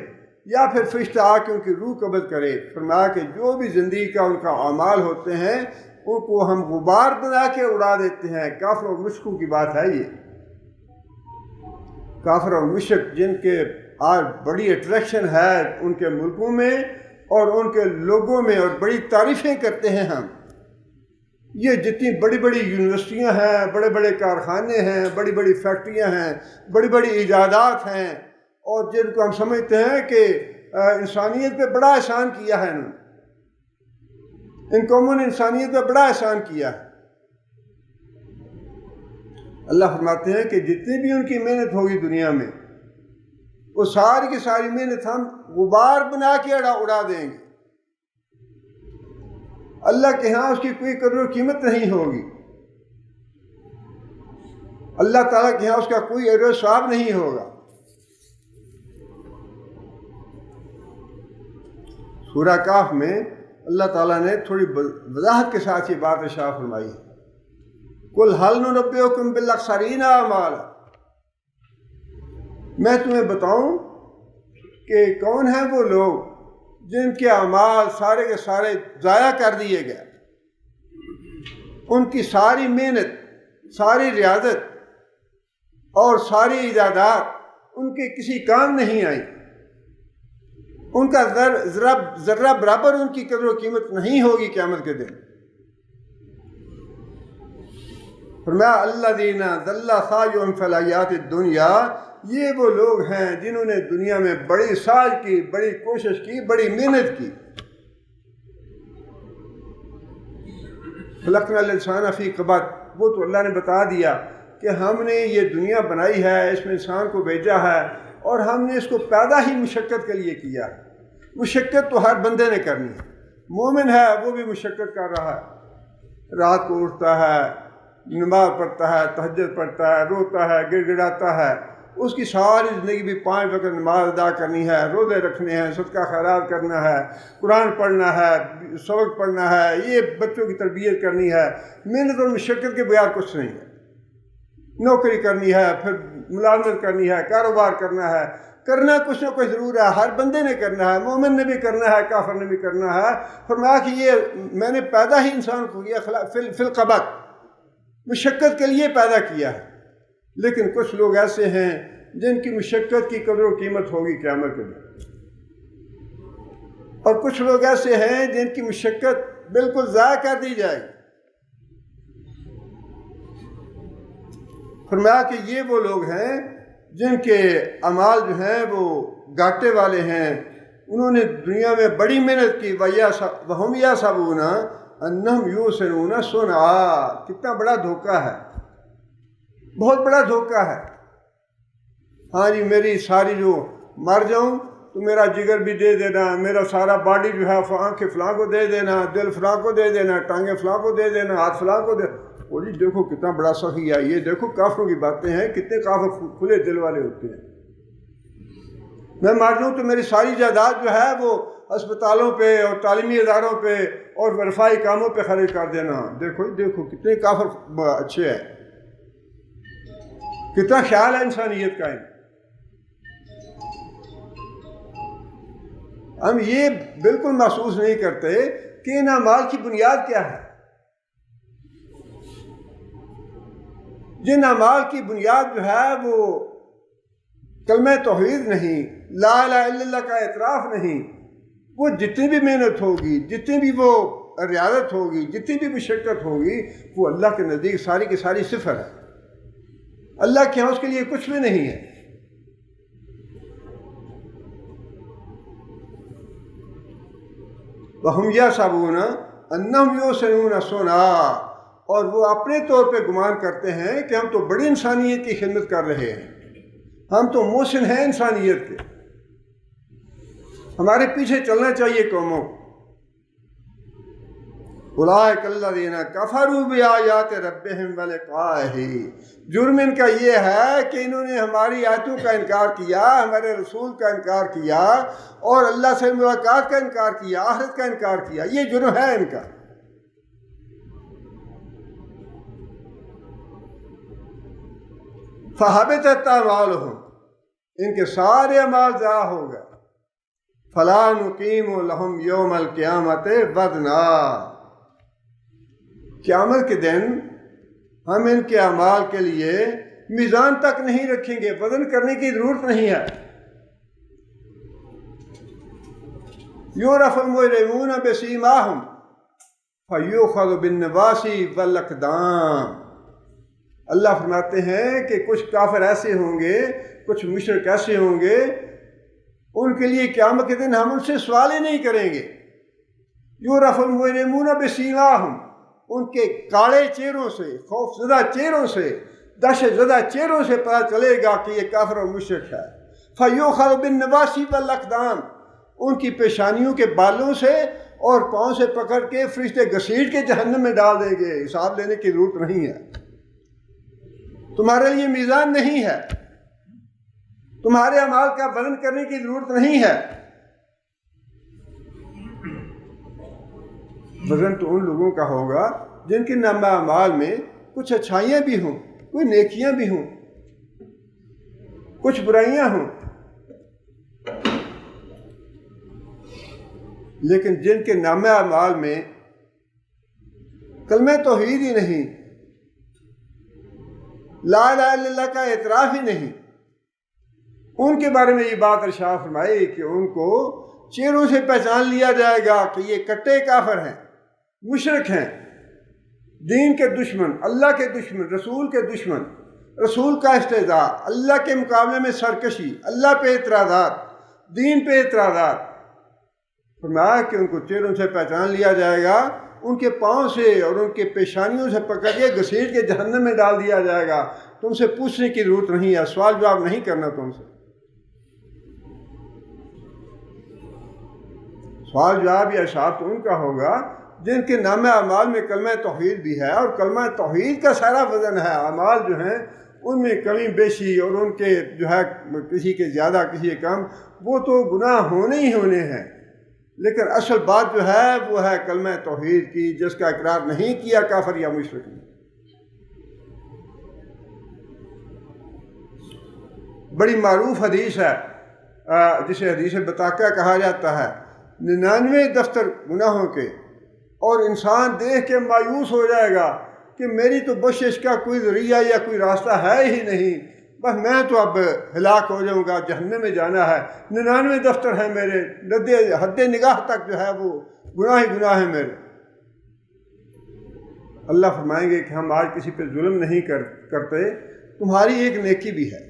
یا پھر فرشتہ آ کے ان کی روح قبض کرے۔ فرمایا کہ جو بھی زندگی کا ان کا اعمال ہوتے ہیں ان کو ہم غبار بنا کے اڑا دیتے ہیں۔ کافر اور مشرکوں کی بات ہے یہ، کافر اور مشرک جن کے آج بڑی اٹریکشن ہے ان کے ملکوں میں اور ان کے لوگوں میں، اور بڑی تعریفیں کرتے ہیں ہم۔ یہ جتنی بڑی بڑی یونیورسٹیاں ہیں، بڑے بڑے کارخانے ہیں، بڑی بڑی فیکٹریاں ہیں، بڑی بڑی ایجادات ہیں، اور جن کو ہم سمجھتے ہیں کہ انسانیت پہ بڑا احسان کیا ہے انہوں نے، ان قوموں نے انسانیت پہ بڑا احسان کیا ہے۔ اللہ فرماتے ہیں کہ جتنی بھی ان کی محنت ہوگی دنیا میں، وہ ساری کی ساری محنت ہم غبار بنا کے اڑا دیں گے۔ اللہ کے ہاں اس کی کوئی قدر و قیمت نہیں ہوگی، اللہ تعالیٰ کے ہاں اس کا کوئی اجر و ثواب نہیں ہوگا۔ سورہ کہف میں اللہ تعالیٰ نے تھوڑی وضاحت کے ساتھ یہ بات ارشاد فرمائی ہے، قُلْ هَلْ نُنَبِّئُكُم بِالْأَخْسَرِينَ أَعْمَالًا، میں تمہیں بتاؤں کہ کون ہیں وہ لوگ جن کے اعمال سارے کے سارے ضائع کر دیے گئے، ان کی ساری محنت، ساری ریاضت اور ساری ایجادات ان کے کسی کام نہیں آئی، ان کا ذرہ برابر ان کی قدر و قیمت نہیں ہوگی قیامت کے دن۔ فرمایا الذین ضل سعیہم فی الحیاۃ الدنیا، یہ وہ لوگ ہیں جنہوں نے دنیا میں بڑی سعی کی، بڑی کوشش کی، بڑی محنت کی۔ خلقنا الانسان فی کبد، وہ تو اللہ نے بتا دیا کہ ہم نے یہ دنیا بنائی ہے، اس میں انسان کو بھیجا ہے، اور ہم نے اس کو پیدا ہی مشقت کے لیے کیا۔ مشقت تو ہر بندے نے کرنی ہے، مومن ہے وہ بھی مشقت کر رہا ہے، رات کو اٹھتا ہے، نماز پڑھتا ہے، تہجد پڑھتا ہے، روتا ہے، گڑ گڑاتا ہے، اس کی ساری زندگی بھی 5 وقت نماز ادا کرنی ہے، روزے رکھنے ہیں، صدقہ خیرات کرنا ہے، قرآن پڑھنا ہے، سبق پڑھنا ہے، یہ بچوں کی تربیت کرنی ہے۔ محنت اور مشقت کے بغیر کچھ نہیں ہے۔ نوکری کرنی ہے، پھر ملازمت کرنی ہے، کاروبار کرنا ہے، کرنا کچھ نہ کچھ ضرور ہے، ہر بندے نے کرنا ہے، مومن نے بھی کرنا ہے، کافر نے بھی کرنا ہے۔ فرمایا کہ یہ میں نے پیدا ہی انسان کو کیا فی القبد، مشقت کے لیے پیدا کیا ہے۔ لیکن کچھ لوگ ایسے ہیں جن کی مشقت کی قدر و قیمت ہوگی قیامت کے دن، اور کچھ لوگ ایسے ہیں جن کی مشقت بالکل ضائع کر دی جائے گی۔ فرمایا کہ یہ وہ لوگ ہیں جن کے اعمال جو ہیں وہ گھاٹے والے ہیں، انہوں نے دنیا میں بڑی محنت کی، وَهُمْ يَحْسَبُونَ أَنَّهُمْ يُحْسِنُونَ صُنْعًا، کتنا بڑا دھوکہ ہے، بہت بڑا دھوکہ ہے۔ ہاں جی، میری ساری جو مر جاؤں تو میرا جگر بھی دے دینا، میرا سارا باڈی جو ہے آنکھیں فلاں کو دے دینا، دل فلاں کو دے دینا، ٹانگیں فلاں کو دے دینا، ہاتھ فلاں کو دے۔ وہ جی دیکھو کتنا بڑا سخی ہے، یہ دیکھو کافروں کی باتیں ہیں، کتنے کافر کھلے دل والے ہوتے ہیں۔ میں مر جاؤں تو میری ساری جائیداد جو ہے وہ ہسپتالوں پہ اور تعلیمی اداروں پہ اور ورفائی کاموں پہ خرچ کر دینا۔ دیکھو دیکھو کتنے کافر اچھے ہیں، کتنا خیال ہے انسانیت کا۔ ہم یہ بالکل محسوس نہیں کرتے کہ ان اعمال کی بنیاد کیا ہے۔ جن اعمال کی بنیاد جو ہے وہ کلمہ توحید نہیں، لا الہ الا اللہ کا اعتراف نہیں، وہ جتنی بھی محنت ہوگی، جتنی بھی وہ ریاضت ہوگی، جتنی بھی مشقت ہوگی، وہ اللہ کے نزدیک ساری کی ساری صفر ہے۔ اللہ کے ہاں اس کے لیے کچھ بھی نہیں ہے۔ وَهُمْ يَحْسَبُونَ أَنَّهُمْ يُحْسِنُونَ صُنْعًا، اور وہ اپنے طور پہ گمان کرتے ہیں کہ ہم تو بڑی انسانیت کی خدمت کر رہے ہیں، ہم تو محسن ہیں انسانیت کے، ہمارے پیچھے چلنا چاہیے قوموں۔ اولئک الذین کفروا بآیات ربہم ولقائہ، جرم ان کا یہ ہے کہ انہوں نے ہماری آیتوں کا انکار کیا، ہمارے رسول کا انکار کیا، اور اللہ سے ملاقات کا انکار کیا، آخرت کا انکار کیا، یہ جرم ہے ان کا۔ فحبطت اعمالہم، ان کے سارے اعمال ضائع ہو گئے۔ فلا نقیم لہم یوم القیامت وزنا، قیامت کے دن ہم ان کے اعمال کے لیے میزان تک نہیں رکھیں گے، وزن کرنے کی ضرورت نہیں ہے۔ یعرف المجرمون بسیماہم فیؤخذ بالنواصی والاقدام۔ اللہ فرماتے ہیں کہ کچھ کافر ایسے ہوں گے، کچھ مشرک ایسے ہوں گے، ان کے لیے قیامت کے دن ہم ان سے سوال ہی نہیں کریں گے۔ یعرف المجرمون بسیماہم، ان کے کالے چہروں سے، خوف زدہ چہروں سے، دہشت زدہ چہروں سے پتہ چلے گا کہ یہ کافر اور مشرک ہے۔ فیؤخذ بالنواصی والاقدام، ان کی پیشانیوں کے بالوں سے اور پاؤں سے پکڑ کے فرشتے گھسیٹ کے جہنم میں ڈال دیں گے۔ حساب لینے کی ضرورت نہیں ہے، تمہارے لیے میزان نہیں ہے، تمہارے اعمال کا وزن کرنے کی ضرورت نہیں ہے۔ وزن تو ان لوگوں کا ہوگا جن کے نامہ اعمال میں کچھ اچھائیاں بھی ہوں، کوئی نیکیاں بھی ہوں، کچھ برائیاں ہوں، لیکن جن کے نامہ اعمال میں کلمہ توحید ہی نہیں، لا الہ الا اللہ کا اعتراف ہی نہیں، ان کے بارے میں یہ بات ارشاد فرمائی کہ ان کو چہروں سے پہچان لیا جائے گا کہ یہ کٹے کافر ہیں، مشرک ہیں، دین کے دشمن، اللہ کے دشمن، رسول کے دشمن، رسول کا استہزاء، اللہ کے مقابلے میں سرکشی، اللہ پہ اعتراضات، دین پہ اعتراضات۔ فرمایا کہ ان کو چہروں سے پہچان لیا جائے گا، ان کے پاؤں سے اور ان کے پیشانیوں سے پکڑ کے گھسیٹ کے جہنم میں ڈال دیا جائے گا۔ تم سے پوچھنے کی ضرورت نہیں ہے، سوال جواب نہیں کرنا تم سے۔ سوال جواب یا ارشاد تو ان کا ہوگا جن کے نامہ اعمال میں کلمہ توحید بھی ہے، اور کلمہ توحید کا سارا وزن ہے۔ اعمال جو ہیں ان میں کمی بیشی اور ان کے جو ہے کسی کے زیادہ کسی کے کم، وہ تو گناہ ہونے ہی ہونے ہیں، لیکن اصل بات جو ہے وہ ہے کلمہ توحید کی، جس کا اقرار نہیں کیا کافر یا مشرک نے۔ بڑی معروف حدیث ہے جسے حدیث بطاقہ کہا جاتا ہے، 99 دفتر گناہوں کے، اور انسان دیکھ کے مایوس ہو جائے گا کہ میری تو بخشش کا کوئی ذریعہ یا کوئی راستہ ہے ہی نہیں، بس میں تو اب ہلاک ہو جاؤں گا، جہنم میں جانا ہے، 99 دفتر ہیں میرے، حد نگاہ تک جو ہے وہ گناہ ہی گناہ ہیں میرے۔ اللہ فرمائیں گے کہ ہم آج کسی پہ ظلم نہیں کرتے، تمہاری ایک نیکی بھی ہے،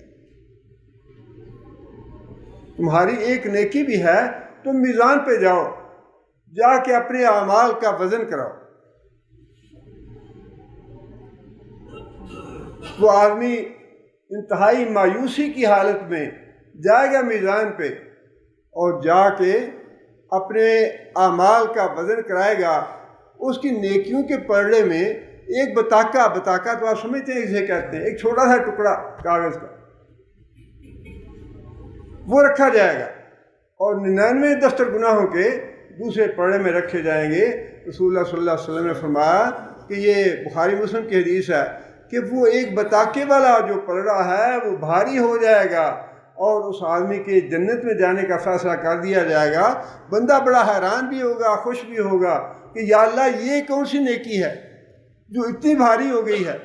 تمہاری ایک نیکی بھی ہے، تم میزان پہ جاؤ، جا کے اپنے اعمال کا وزن کراؤ۔ وہ آدمی انتہائی مایوسی کی حالت میں جائے گا میزان پہ، اور جا کے اپنے اعمال کا وزن کرائے گا۔ اس کی نیکیوں کے پلڑے میں ایک بطاقہ تو آپ سمجھتے ہیں اسے کہتے ہیں، ایک چھوٹا سا ٹکڑا کاغذ کا، وہ رکھا جائے گا، اور 99 دفتر گناہوں کے دوسرے پلڑے میں رکھے جائیں گے۔ رسول اللہ صلی اللہ علیہ وسلم نے فرمایا کہ یہ بخاری مسلم کی حدیث ہے کہ وہ ایک بطاقے والا جو پلڑا ہے وہ بھاری ہو جائے گا، اور اس آدمی کے جنت میں جانے کا فیصلہ کر دیا جائے گا۔ بندہ بڑا حیران بھی ہوگا، خوش بھی ہوگا کہ یا اللہ یہ کون سی نیکی ہے جو اتنی بھاری ہو گئی ہے۔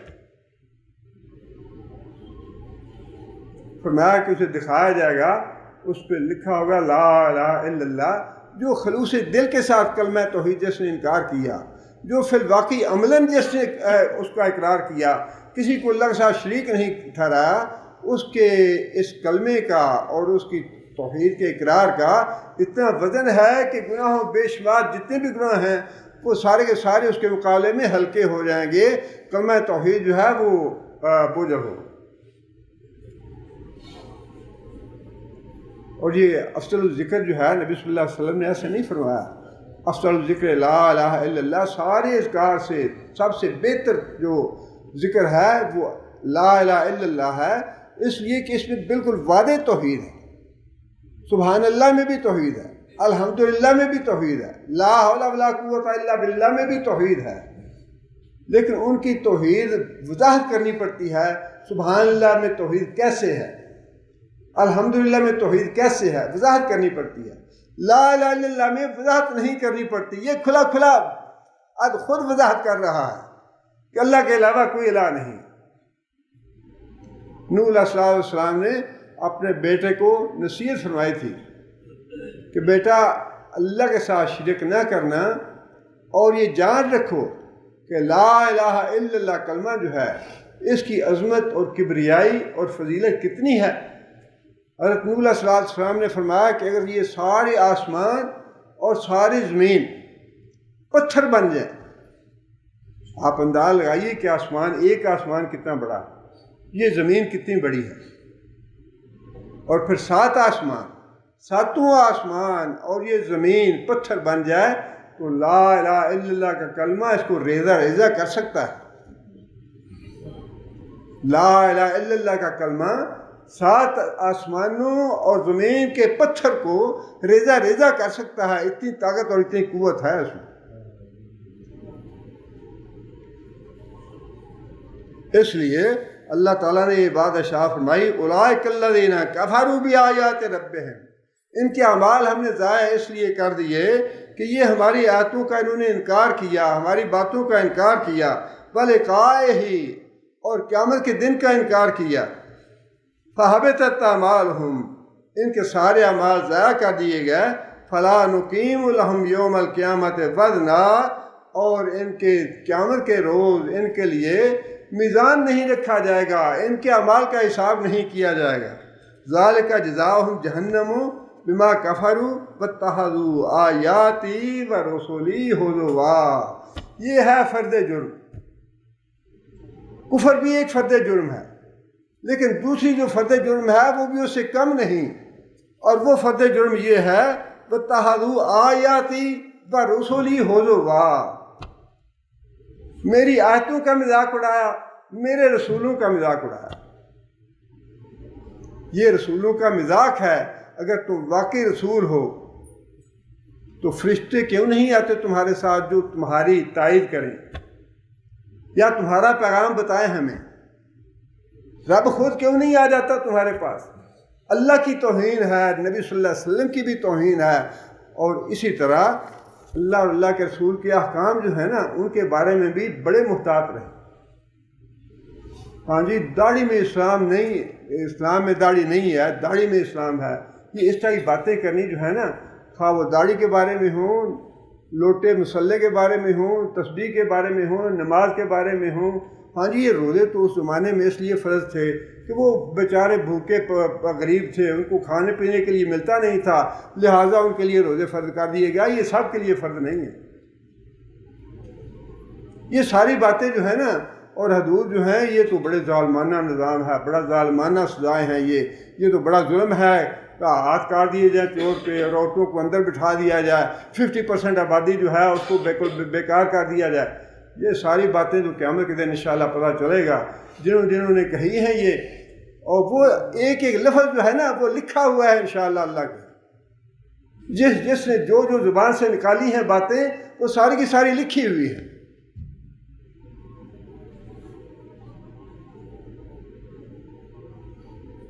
فرمایا کہ اسے دکھایا جائے گا، اس پہ لکھا ہوگا لا الہ الا اللہ، جو خلوص دل کے ساتھ کلمہ توحید جس نے انکار کیا، جو فی الواقع عملاً جس نے اس کا اقرار کیا، کسی کو اللہ کے ساتھ شریک نہیں ٹھہرایا، اس کے اس کلمے کا اور اس کی توحید کے اقرار کا اتنا وزن ہے کہ گناہوں بے شمار جتنے بھی گناہ ہیں وہ سارے کے سارے اس کے مقابلے میں ہلکے ہو جائیں گے۔ کلمہ توحید جو ہے وہ بوجھل ہو۔ اور یہ افضل الذکر جو ہے نبی صلی اللہ علیہ وسلم نے ایسے نہیں فرمایا، افضل الذکر لا الہ الا اللہ، سارے اذکار سے سب سے بہتر جو ذکر ہے وہ لا الہ الا اللہ ہے، اس لیے کہ اس میں بالکل واضح توحید ہے۔ سبحان اللہ میں بھی توحید ہے، الحمدللہ میں بھی توحید ہے، لا حول ولا قوت الا باللہ میں بھی توحید ہے، لیکن ان کی توحید وضاحت کرنی پڑتی ہے۔ سبحان اللہ میں توحید کیسے ہے، الحمدللہ میں توحید کیسے ہے، وضاحت کرنی پڑتی ہے۔ لا الہ الا اللہ میں وضاحت نہیں کرنی پڑتی، یہ کھلا کھلا خود وضاحت کر رہا ہے۔ کہ اللہ کے علاوہ کوئی الہ نہیں۔ نوح علیہ السلام نے اپنے بیٹے کو نصیحت فرمائی تھی کہ بیٹا اللہ کے ساتھ شرک نہ کرنا، اور یہ جان رکھو کہ لا الہ الا اللہ کلمہ جو ہے اس کی عظمت اور کبریائی اور فضیلت کتنی ہے۔ حضرت نوح علیہ السلام نے فرمایا کہ اگر یہ سارے آسمان اور ساری زمین پتھر بن جائیں، آپ انداز لگائیے کہ ایک آسمان کتنا بڑا، یہ زمین کتنی بڑی ہے، اور پھر 7 آسمان، 7 آسمان اور یہ زمین پتھر بن جائے تو لا الہ الا اللہ کا کلمہ اس کو ریزہ ریزہ کر سکتا ہے۔ لا الہ الا اللہ کا کلمہ 7 آسمانوں اور زمین کے پتھر کو ریزہ ریزہ کر سکتا ہے، اتنی طاقت اور اتنی قوت ہے اس میں۔ اس لیے اللہ تعالیٰ نے یہ بات ارشاد فرمائی، اولئک الذین کفروا بآیات ربہم، ان کے اعمال ہم نے ضائع اس لیے کر دیے کہ یہ ہماری آیتوں کا انہوں نے انکار کیا، ہماری باتوں کا انکار کیا، بلقائہ، اور قیامت کے دن کا انکار کیا، فحبطت اعمالہم، ان کے سارے اعمال ضائع کر دیے گئے، فلا نقیم لہم یوم القیامت وزنا، اور ان کے قیامت کے روز ان کے لیے میزان نہیں رکھا جائے گا، ان کے اعمال کا حساب نہیں کیا جائے گا۔ ذالک جزاؤہم جہنم بما کفروا واتخذوا آیاتی ورسولی ہزوا، یہ ہے فرد جرم۔ کفر بھی ایک فرد جرم ہے، لیکن دوسری جو فرد جرم ہے وہ بھی اس سے کم نہیں، اور وہ فرد جرم یہ ہے واتخذوا آیاتی ورسولی ہزوا، میری آیتوں کا مذاق اڑایا، میرے رسولوں کا مذاق اڑایا۔ یہ رسولوں کا مذاق ہے۔ اگر تم واقعی رسول ہو تو فرشتے کیوں نہیں آتے تمہارے ساتھ جو تمہاری تائید کریں یا تمہارا پیغام بتائیں ہمیں؟ رب خود کیوں نہیں آ جاتا تمہارے پاس؟ اللہ کی توہین ہے، نبی صلی اللہ علیہ وسلم کی بھی توہین ہے، اور اسی طرح اللہ اور اللہ کے رسول کے احکام جو ہیں نا ان کے بارے میں بھی بڑے محتاط رہیں۔ ہاں جی، داڑھی میں اسلام نہیں، اسلام میں داڑھی نہیں ہے، داڑھی میں اسلام ہے، یہ اس طرح کی باتیں کرنی جو ہے نا، خواہ وہ داڑھی کے بارے میں ہوں، لوٹے مسلح کے بارے میں ہوں، تسبیح کے بارے میں ہوں، نماز کے بارے میں ہوں۔ ہاں جی، یہ روزے تو اس زمانے میں اس لیے فرض تھے کہ وہ بیچارے بھوکے غریب تھے، ان کو کھانے پینے کے لیے ملتا نہیں تھا، لہٰذا ان کے لیے روزے فرض کر دیے گیا، یہ سب کے لیے فرض نہیں ہے۔ یہ ساری باتیں جو ہیں نا اور حدود جو ہیں، یہ تو بڑے ظالمانہ نظام ہے، بڑا ظالمانہ سزائیں ہیں، یہ تو بڑا ظلم ہے۔ ہاتھ کاٹ دیے جائیں چور پہ، اور عورتوں کو اندر بٹھا دیا جائے، 50% آبادی جو ہے اس کو بیکار کر دیا جائے، یہ ساری باتیں تو قیامت کے دن انشاءاللہ پتہ چلے گا جنہوں نے کہی ہیں یہ، اور وہ ایک ایک لفظ جو ہے نا وہ لکھا ہوا ہے انشاءاللہ اللہ کے، جس نے جو زبان سے نکالی ہیں باتیں وہ ساری کی ساری لکھی ہوئی ہیں۔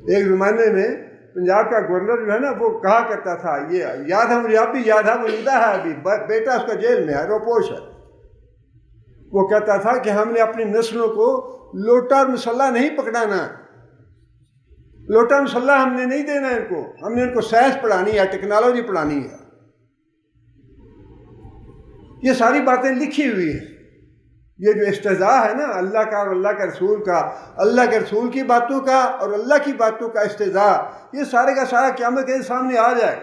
ایک زمانے میں پنجاب کا گورنر جو ہے نا وہ کہا کرتا تھا، یہ یاد ہے مجھے، اب بھی یاد ہے، وہ زندہ ہے ابھی، بیٹا اس کا جیل میں ہے، روپوش ہے۔ وہ کہتا تھا کہ ہم نے اپنی نسلوں کو لوٹا اور مسلح نہیں پکڑانا، لوٹا مسلح ہم نے نہیں دینا ان کو، ہم نے ان کو سائنس پڑھانی ہے، ٹیکنالوجی پڑھانی ہے۔ یہ ساری باتیں لکھی ہوئی ہیں۔ یہ جو استہزاء ہے نا اللہ کا اور اللہ کے رسول کا، اللہ کے رسول کی باتوں کا اور اللہ کی باتوں کا استہزاء، یہ سارے کا سارا قیامت کے سامنے آ جائے۔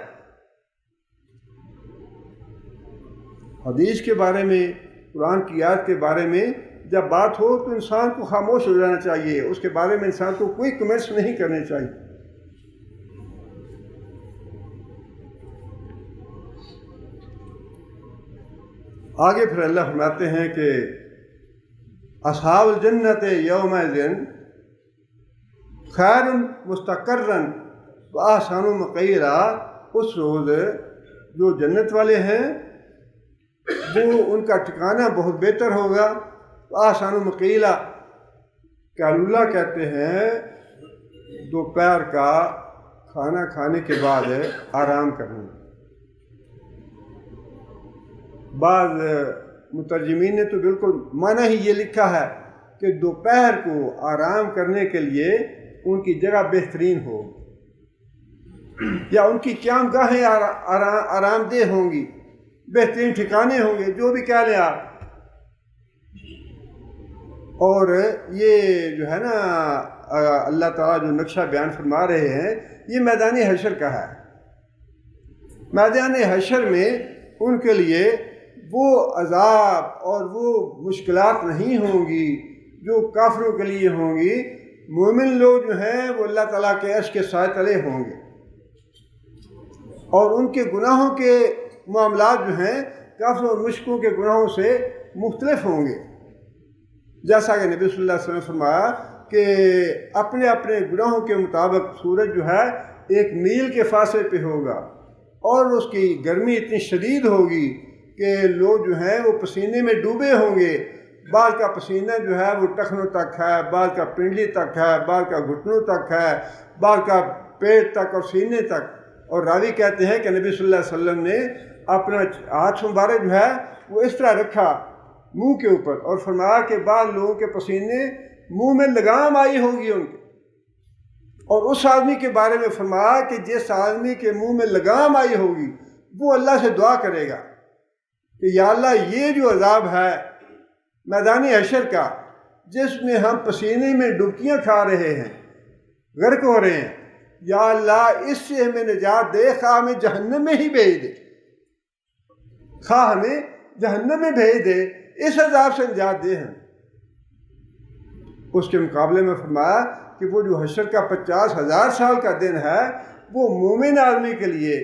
حدیث کے بارے میں، قرآن کی آیت کے بارے میں جب بات ہو تو انسان کو خاموش ہو جانا چاہیے، اس کے بارے میں انسان کو کوئی کمنٹس نہیں کرنے چاہیے۔ آگے پھر اللہ فرماتے ہیں کہ اصحاب الجنت یومئذ خیر مستقرا واحسن مقیلا، اس روز جو جنت والے ہیں وہ ان کا ٹھکانہ بہت بہتر ہوگا۔ واحسن مقیلا، قیلولہ کہتے ہیں دوپہر کا کھانا کھانے کے بعد آرام کرنا۔ بعض مترجمین نے تو بالکل معنی ہی یہ لکھا ہے کہ دوپہر کو آرام کرنے کے لیے ان کی جگہ بہترین ہو، یا ان کی قیام گاہیں آرام دہ ہوں گی، بہترین ٹھکانے ہوں گے، جو بھی کہہ لیں آپ۔ اور یہ جو ہے نا اللہ تعالیٰ جو نقشہ بیان فرما رہے ہیں یہ میدان حشر کا ہے۔ میدان حشر میں ان کے لیے وہ عذاب اور وہ مشکلات نہیں ہوں گی جو کافروں کے لیے ہوں گی۔ مومن لوگ جو ہیں وہ اللہ تعالیٰ کے عرش کے سائے تلے ہوں گے، اور ان کے گناہوں کے معاملات جو ہیں کافروں اور مشرکوں کے گناہوں سے مختلف ہوں گے، جیسا کہ نبی صلی اللہ علیہ وسلم نے فرمایا کہ اپنے اپنے گناہوں کے مطابق سورج جو ہے 1 میل کے فاصلے پہ ہوگا، اور اس کی گرمی اتنی شدید ہوگی کہ لوگ جو ہیں وہ پسینے میں ڈوبے ہوں گے۔ بعض کا پسینہ جو ہے وہ ٹخنوں تک ہے، بعض کا پنڈلی تک ہے، بعض کا گھٹنوں تک ہے، بعض کا پیٹ تک اور سینے تک۔ اور راوی کہتے ہیں کہ نبی صلی اللہ علیہ وسلم نے اپنا ہاتھ مبارک جو ہے وہ اس طرح رکھا منہ کے اوپر، اور فرمایا کہ بعض لوگوں کے پسینے منہ میں لگام آئی ہوگی ان کے، اور اس آدمی کے بارے میں فرمایا کہ جس آدمی کے منہ میں لگام آئی ہوگی وہ اللہ سے دعا کرے گا کہ یا اللہ یہ جو عذاب ہے میدان حشر کا، جس میں ہم پسینے میں ڈبکیاں کھا رہے ہیں، غرق ہو رہے ہیں، یا اللہ اس سے ہمیں نجات دے، خواہ ہمیں جہنم میں ہی بھیج دے، خواہ ہمیں جہنم میں بھیج دے، اس عذاب سے نجات دے ہم۔ اس کے مقابلے میں فرمایا کہ وہ جو حشر کا 50,000 سال کا دن ہے وہ مومن آدمی کے لیے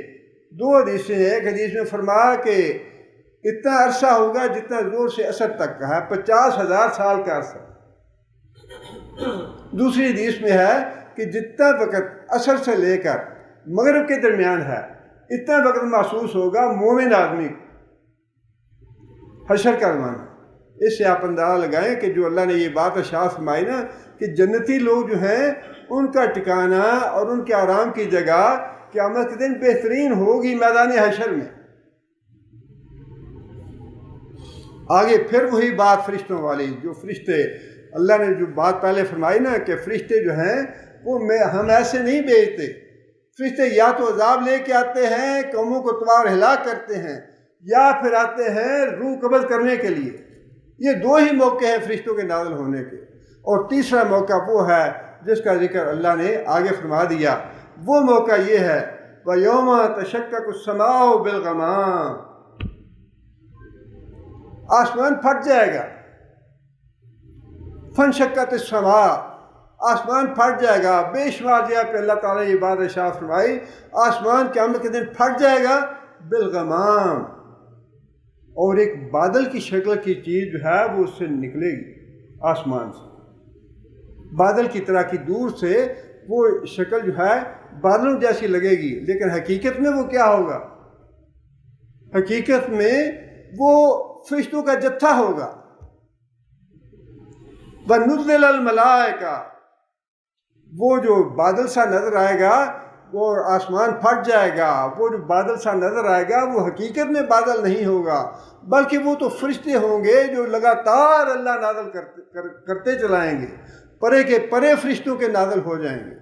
2 حدیثیں ہیں۔ ایک حدیث میں فرمایا کہ اتنا عرصہ ہوگا جتنا زور سے اثر تک کا ہے، 50,000 سال کا عرصہ۔ دوسری حدیث میں ہے کہ جتنا وقت عصر سے لے کر مغرب کے درمیان ہے اتنا وقت محسوس ہوگا مومن آدمی حشر کا زمانہ۔ اس سے آپ اندازہ لگائیں کہ جو اللہ نے یہ بات ارشاد فرمائی نا کہ جنتی لوگ جو ہیں ان کا ٹھکانہ اور ان کے آرام کی جگہ قیامت کے دن بہترین ہوگی میدان حشر میں۔ آگے پھر وہی بات فرشتوں والی، جو فرشتے اللہ نے جو بات پہلے فرمائی نا کہ فرشتے جو ہیں وہ ہم ایسے نہیں بھیجتے، فرشتے یا تو عذاب لے کے آتے ہیں، قوموں کو تباہ اور ہلاک کرتے ہیں، یا پھر آتے ہیں روح قبض کرنے کے لیے۔ یہ 2 ہی موقع ہیں فرشتوں کے نازل ہونے کے، اور تیسرا موقع وہ ہے جس کا ذکر اللہ نے آگے فرما دیا۔ وہ موقع یہ ہے وَيَوْمَ تَشَقَّقُ السَّمَاءُ بِالْغَمَامِ، آسمان پھٹ جائے گا، فَانشَقَّتِ السَّمَاءُ، آسمان پھٹ جائے گا۔ بے شمار جگہ پہ اللہ تعالیٰ نے یہ بات ارشاد فرمائی، آسمان قیامت کے دن پھٹ جائے گا بالغمام، اور ایک بادل کی شکل کی چیز جو ہے وہ اس سے نکلے گی آسمان سے، بادل کی طرح کی دور سے وہ شکل جو ہے بادلوں جیسی لگے گی، لیکن حقیقت میں وہ کیا ہوگا؟ حقیقت میں وہ فرشتوں کا جتھا ہوگا۔ وَنُزِّلَ الْمَلَائِکَةُ، وہ جو بادل سا نظر آئے گا وہ آسمان پھٹ جائے گا، وہ جو بادل سا نظر آئے گا وہ حقیقت میں بادل نہیں ہوگا، بلکہ وہ تو فرشتے ہوں گے جو لگاتار اللہ نازل کرتے چلائیں گے، پرے کے پرے فرشتوں کے نازل ہو جائیں گے،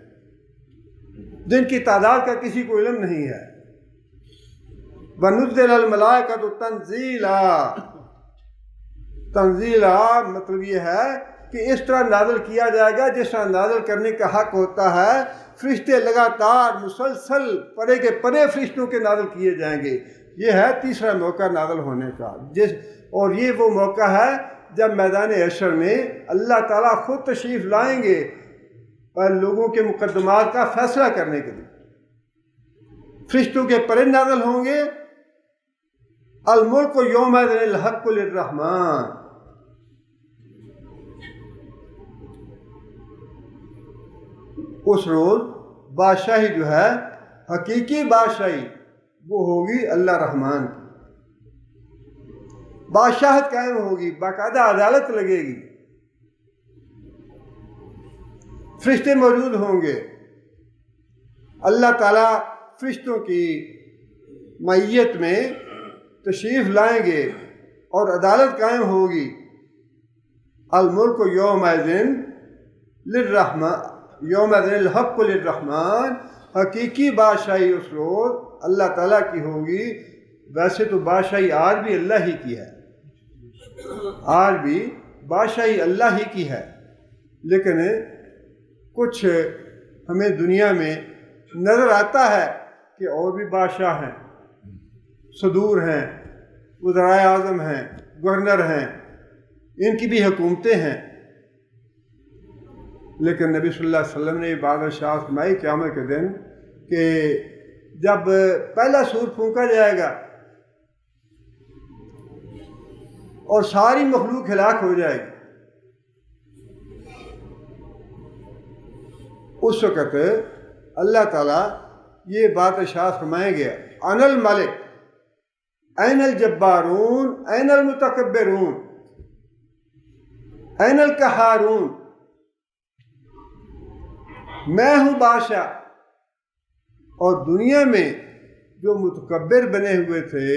جن کی تعداد کا کسی کو علم نہیں ہے۔ وَنُزِّلَ الْمَلَائِکَةُ تَنزِیلًا، تنزیلہ مطلب یہ ہے کہ اس طرح نازل کیا جائے گا جس طرح نازل کرنے کا حق ہوتا ہے۔ فرشتے لگاتار مسلسل پرے کے پرے فرشتوں کے نازل کیے جائیں گے۔ یہ ہے تیسرا موقع نازل ہونے کا، اور یہ وہ موقع ہے جب میدان حشر میں اللہ تعالیٰ خود تشریف لائیں گے لوگوں کے مقدمات کا فیصلہ کرنے کے لیے۔ فرشتوں کے پرے نازل ہوں گے۔ الملک یومئذ الحق للرحمن، اس روز بادشاہی جو ہے حقیقی بادشاہی وہ ہوگی اللہ رحمان کی، بادشاہت قائم ہوگی، باقاعدہ عدالت لگے گی، فرشتے موجود ہوں گے، اللہ تعالیٰ فرشتوں کی معیت میں تشریف لائیں گے، اور عدالت قائم ہوگی۔ الملک یومئذ للرحمن، یومئذ الحق للرحمن، حقیقی بادشاہی اس روز اللہ تعالیٰ کی ہوگی۔ ویسے تو بادشاہی آج بھی اللہ ہی کی ہے، آج بھی بادشاہی اللہ ہی کی ہے، لیکن کچھ ہمیں دنیا میں نظر آتا ہے کہ اور بھی بادشاہ ہیں، صدور ہیں، وزرائے اعظم ہیں، گورنر ہیں، ان کی بھی حکومتیں ہیں، لیکن نبی صلی اللہ علیہ وسلم نے یہ بات ارشاد فرمائی قیامت کے دن کہ جب پہلا سور پھونکا جائے گا اور ساری مخلوق ہلاک ہو جائے گی، اس وقت اللہ تعالیٰ یہ بات ارشاد فرمائیں گے، انا الملک این الجبارون این المتکبرون این القہارون، میں ہوں بادشاہ، اور دنیا میں جو متکبر بنے ہوئے تھے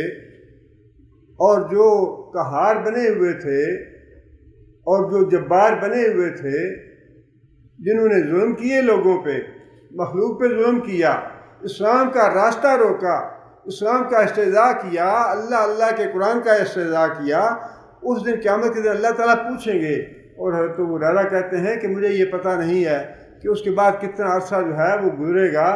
اور جو قہار بنے ہوئے تھے اور جو جبار بنے ہوئے تھے، جنہوں نے ظلم کیے لوگوں پہ، مخلوق پہ ظلم کیا، اسلام کا راستہ روکا، اسلام کا استہزاء کیا، اللہ کے قرآن کا استہزاء کیا، اس دن قیامت کے دن اللہ تعالیٰ پوچھیں گے۔ اور حضرت ابو ہریرہ کہتے ہیں کہ مجھے یہ پتہ نہیں ہے کہ اس کے بعد کتنا عرصہ جو ہے وہ گزرے گا،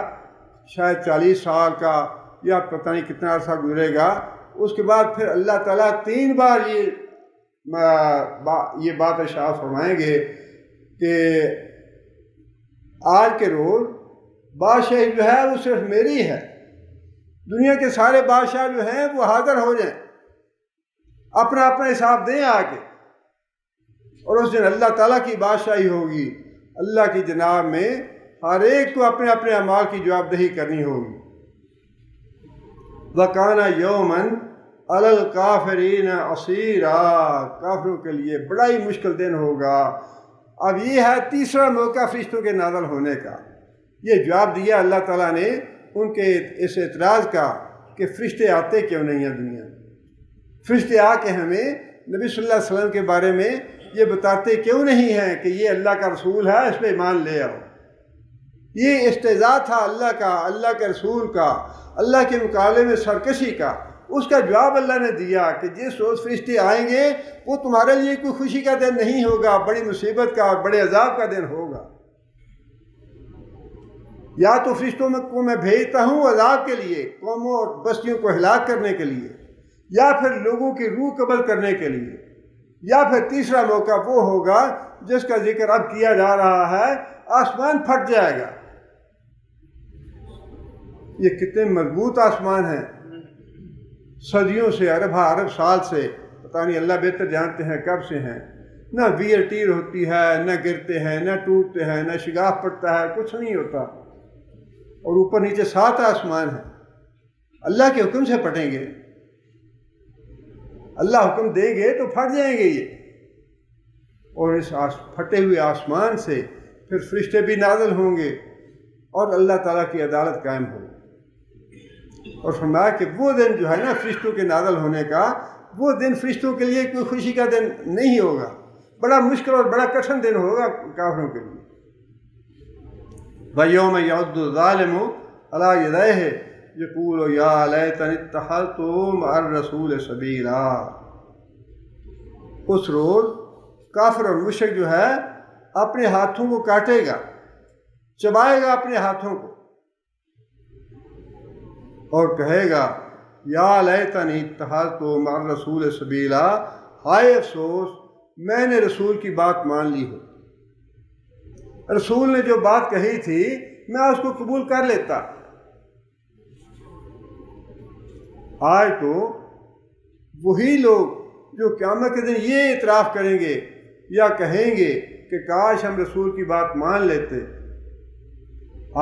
شاید 40 سال کا یا پتہ نہیں کتنا عرصہ گزرے گا۔ اس کے بعد پھر اللہ تعالیٰ 3 بار یہ بات ارشاد فرمائیں گے کہ آج کے روز بادشاہی جو ہے وہ صرف میری ہے، دنیا کے سارے بادشاہ جو ہیں وہ حاضر ہو جائیں، اپنا حساب دیں آ کے، اور اس دن اللہ تعالیٰ کی بادشاہی ہوگی، اللہ کی جناب میں ہر ایک کو اپنے اپنے اعمال کی جواب دہی کرنی ہوگی۔ وَكَانَ يَوْمًا عَلَى الْكَافِرِينَ عَسِيرًا، کافروں کے لیے بڑا ہی مشکل دن ہوگا۔ اب یہ ہے تیسرا موقع فرشتوں کے نازل ہونے کا۔ یہ جواب دیا اللہ تعالیٰ نے ان کے اس اعتراض کا کہ فرشتے آتے کیوں نہیں ہیں دنیا میں، فرشتے آ کے ہمیں نبی صلی اللہ علیہ وسلم کے بارے میں یہ بتاتے کیوں نہیں ہیں کہ یہ اللہ کا رسول ہے، اس پہ ایمان لے آؤ۔ یہ استہزاء تھا اللہ کا، اللہ کے رسول کا، اللہ کے مقابلے میں سرکشی کا۔ اس کا جواب اللہ نے دیا کہ جس روز فرشتے آئیں گے وہ تمہارے لیے کوئی خوشی کا دن نہیں ہوگا، بڑی مصیبت کا اور بڑے عذاب کا دن ہوگا۔ یا تو فرشتوں کو میں بھیجتا ہوں عذاب کے لیے، قوموں اور بستیوں کو ہلاک کرنے کے لیے، یا پھر لوگوں کی روح قبض کرنے کے لیے، یا پھر تیسرا موقع وہ ہوگا جس کا ذکر اب کیا جا رہا ہے، آسمان پھٹ جائے گا۔ یہ کتنے مضبوط آسمان ہیں، صدیوں سے، ارب سال سے، پتہ نہیں اللہ بہتر جانتے ہیں کب سے ہیں، نہ ویر ٹیر ہوتی ہے، نہ گرتے ہیں، نہ ٹوٹتے ہیں، نہ شگاف پڑتا ہے، کچھ نہیں ہوتا، اور اوپر نیچے 7 آسمان ہیں، اللہ کے حکم سے پھٹیں گے، اللہ حکم دیں گے تو پھٹ جائیں گے یہ، اور اس پھٹے ہوئے آسمان سے پھر فرشتے بھی نازل ہوں گے اور اللہ تعالیٰ کی عدالت قائم ہوگی۔ اور فرمایا کہ وہ دن جو ہے نا فرشتوں کے نازل ہونے کا، وہ دن فرشتوں کے لیے کوئی خوشی کا دن نہیں ہوگا، بڑا مشکل اور بڑا کٹھن دن ہوگا کافروں کے لیے۔ وَيَوْمَ يَعُضُّ الظَّالِمُ عَلَىٰ يَدَيْهِ يَقُولُ يَا لَيْتَنِي اتَّخَذْتُ مَعَ الرَّسُولِ سَبِيلًا، اس روز کافر اور مشرک جو ہے اپنے ہاتھوں کو کاٹے گا، چبائے گا اپنے ہاتھوں کو، اور کہے گا یا لیتنی اتخذت مع الرسول سبیلا، ہائے افسوس میں نے رسول کی بات مان لی ہو، رسول نے جو بات کہی تھی میں اس کو قبول کر لیتا۔ آج تو وہی لوگ جو قیامت کے دن یہ اعتراف کریں گے یا کہیں گے کہ کاش ہم رسول کی بات مان لیتے،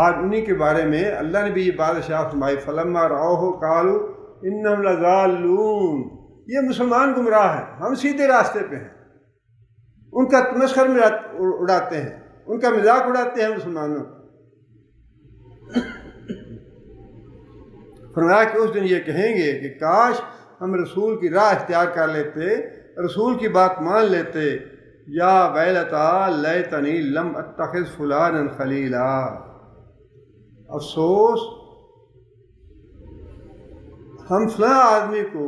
آج انہی کے بارے میں اللہ نے بھی یہ بات ارشاد فرمائی فَلَمَّا رَأَوْهُ قَالُوا إِنَّهُمْ لَضَالُّونَ، یہ مسلمان گمراہ ہیں، ہم سیدھے راستے پہ ہیں، ان کا تمسخر اڑاتے ہیں، ان کا مذاق اڑاتے ہیں مسلمانوں کا۔ فرمایا کہ اس دن یہ کہیں گے کہ کاش ہم رسول کی راہ اختیار کر لیتے، رسول کی بات مان لیتے. یا ویلتا لیتنی لم اتخذ فلانا خلیلا، افسوس ہم فلاں آدمی کو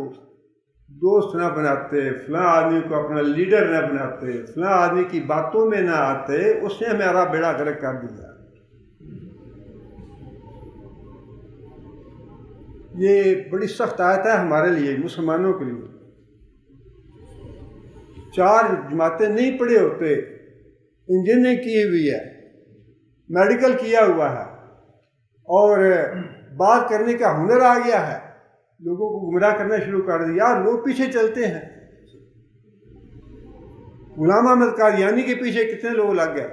دوست نہ بناتے، فلاں آدمی کو اپنا لیڈر نہ بناتے، فلاں آدمی کی باتوں میں نہ آتے، اس نے ہمارا بیڑا غرق کر دیا. یہ بڑی سخت آیت ہے ہمارے لیے، مسلمانوں کے لیے. 4 جماعتیں نہیں پڑھے ہوتے، انجینئرنگ کی ہوئی ہے، میڈیکل کیا ہوا ہے، اور بات کرنے کا ہنر آ گیا ہے، لوگوں کو گمراہ کرنا شروع کر دیا. یار لوگ پیچھے چلتے ہیں. غلام احمد قادیانی کے پیچھے کتنے لوگ لگ گئے،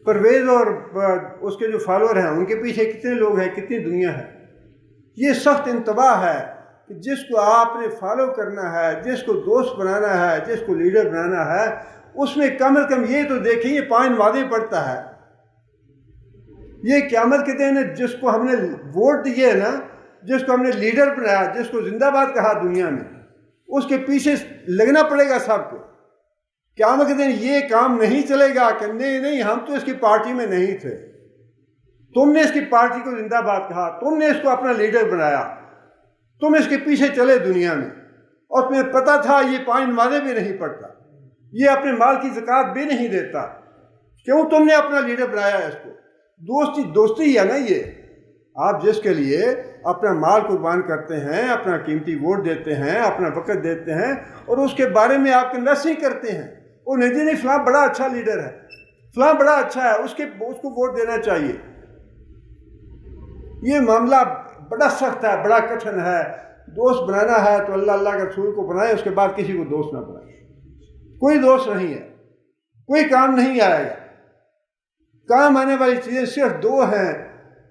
پرویز اور اس کے جو فالوور ہیں ان کے پیچھے کتنے لوگ ہیں، کتنی دنیا ہے. یہ سخت انتباہ ہے کہ جس کو آپ نے فالو کرنا ہے، جس کو دوست بنانا ہے، جس کو لیڈر بنانا ہے، اس میں کم از کم یہ تو دیکھیں یہ 5 نمازیں پڑھتا ہے. یہ قیامت کے دن جس کو ہم نے ووٹ دیے نا، جس کو ہم نے لیڈر بنایا، جس کو زندہ باد کہا دنیا میں، اس کے پیچھے لگنا پڑے گا سب کو. قیامت کے دن یہ کام نہیں چلے گا کہ نہیں ہم تو اس کی پارٹی میں نہیں تھے، تم نے اس کی پارٹی کو زندہ باد کہا، تم نے اس کو اپنا لیڈر بنایا، تم اس کے پیچھے چلے دنیا میں، اور تمہیں پتہ تھا یہ 5 نمازیں بھی نہیں پڑھتا، یہ اپنے مال کی زکوٰۃ بھی نہیں دیتا. کیوں تم نے اپنا لیڈر بنایا اس کو؟ دوستی ہے نا یہ. آپ جس کے لیے اپنا مال قربان کرتے ہیں، اپنا قیمتی ووٹ دیتے ہیں، اپنا وقت دیتے ہیں، اور اس کے بارے میں آپ کنوینسنگ کرتے ہیں، وہ نہیں فلاں بڑا اچھا لیڈر ہے، فلاں بڑا اچھا ہے، اس کو ووٹ دینا چاہیے. یہ معاملہ بڑا سخت ہے، بڑا کٹھن ہے. دوست بنانا ہے تو اللہ کے رسول کو بنائے، اس کے بعد کسی کو دوست نہ بنائے. کوئی دوست نہیں ہے، کوئی کام نہیں آئے گا. کام آنے والی چیزیں صرف 2 ہیں.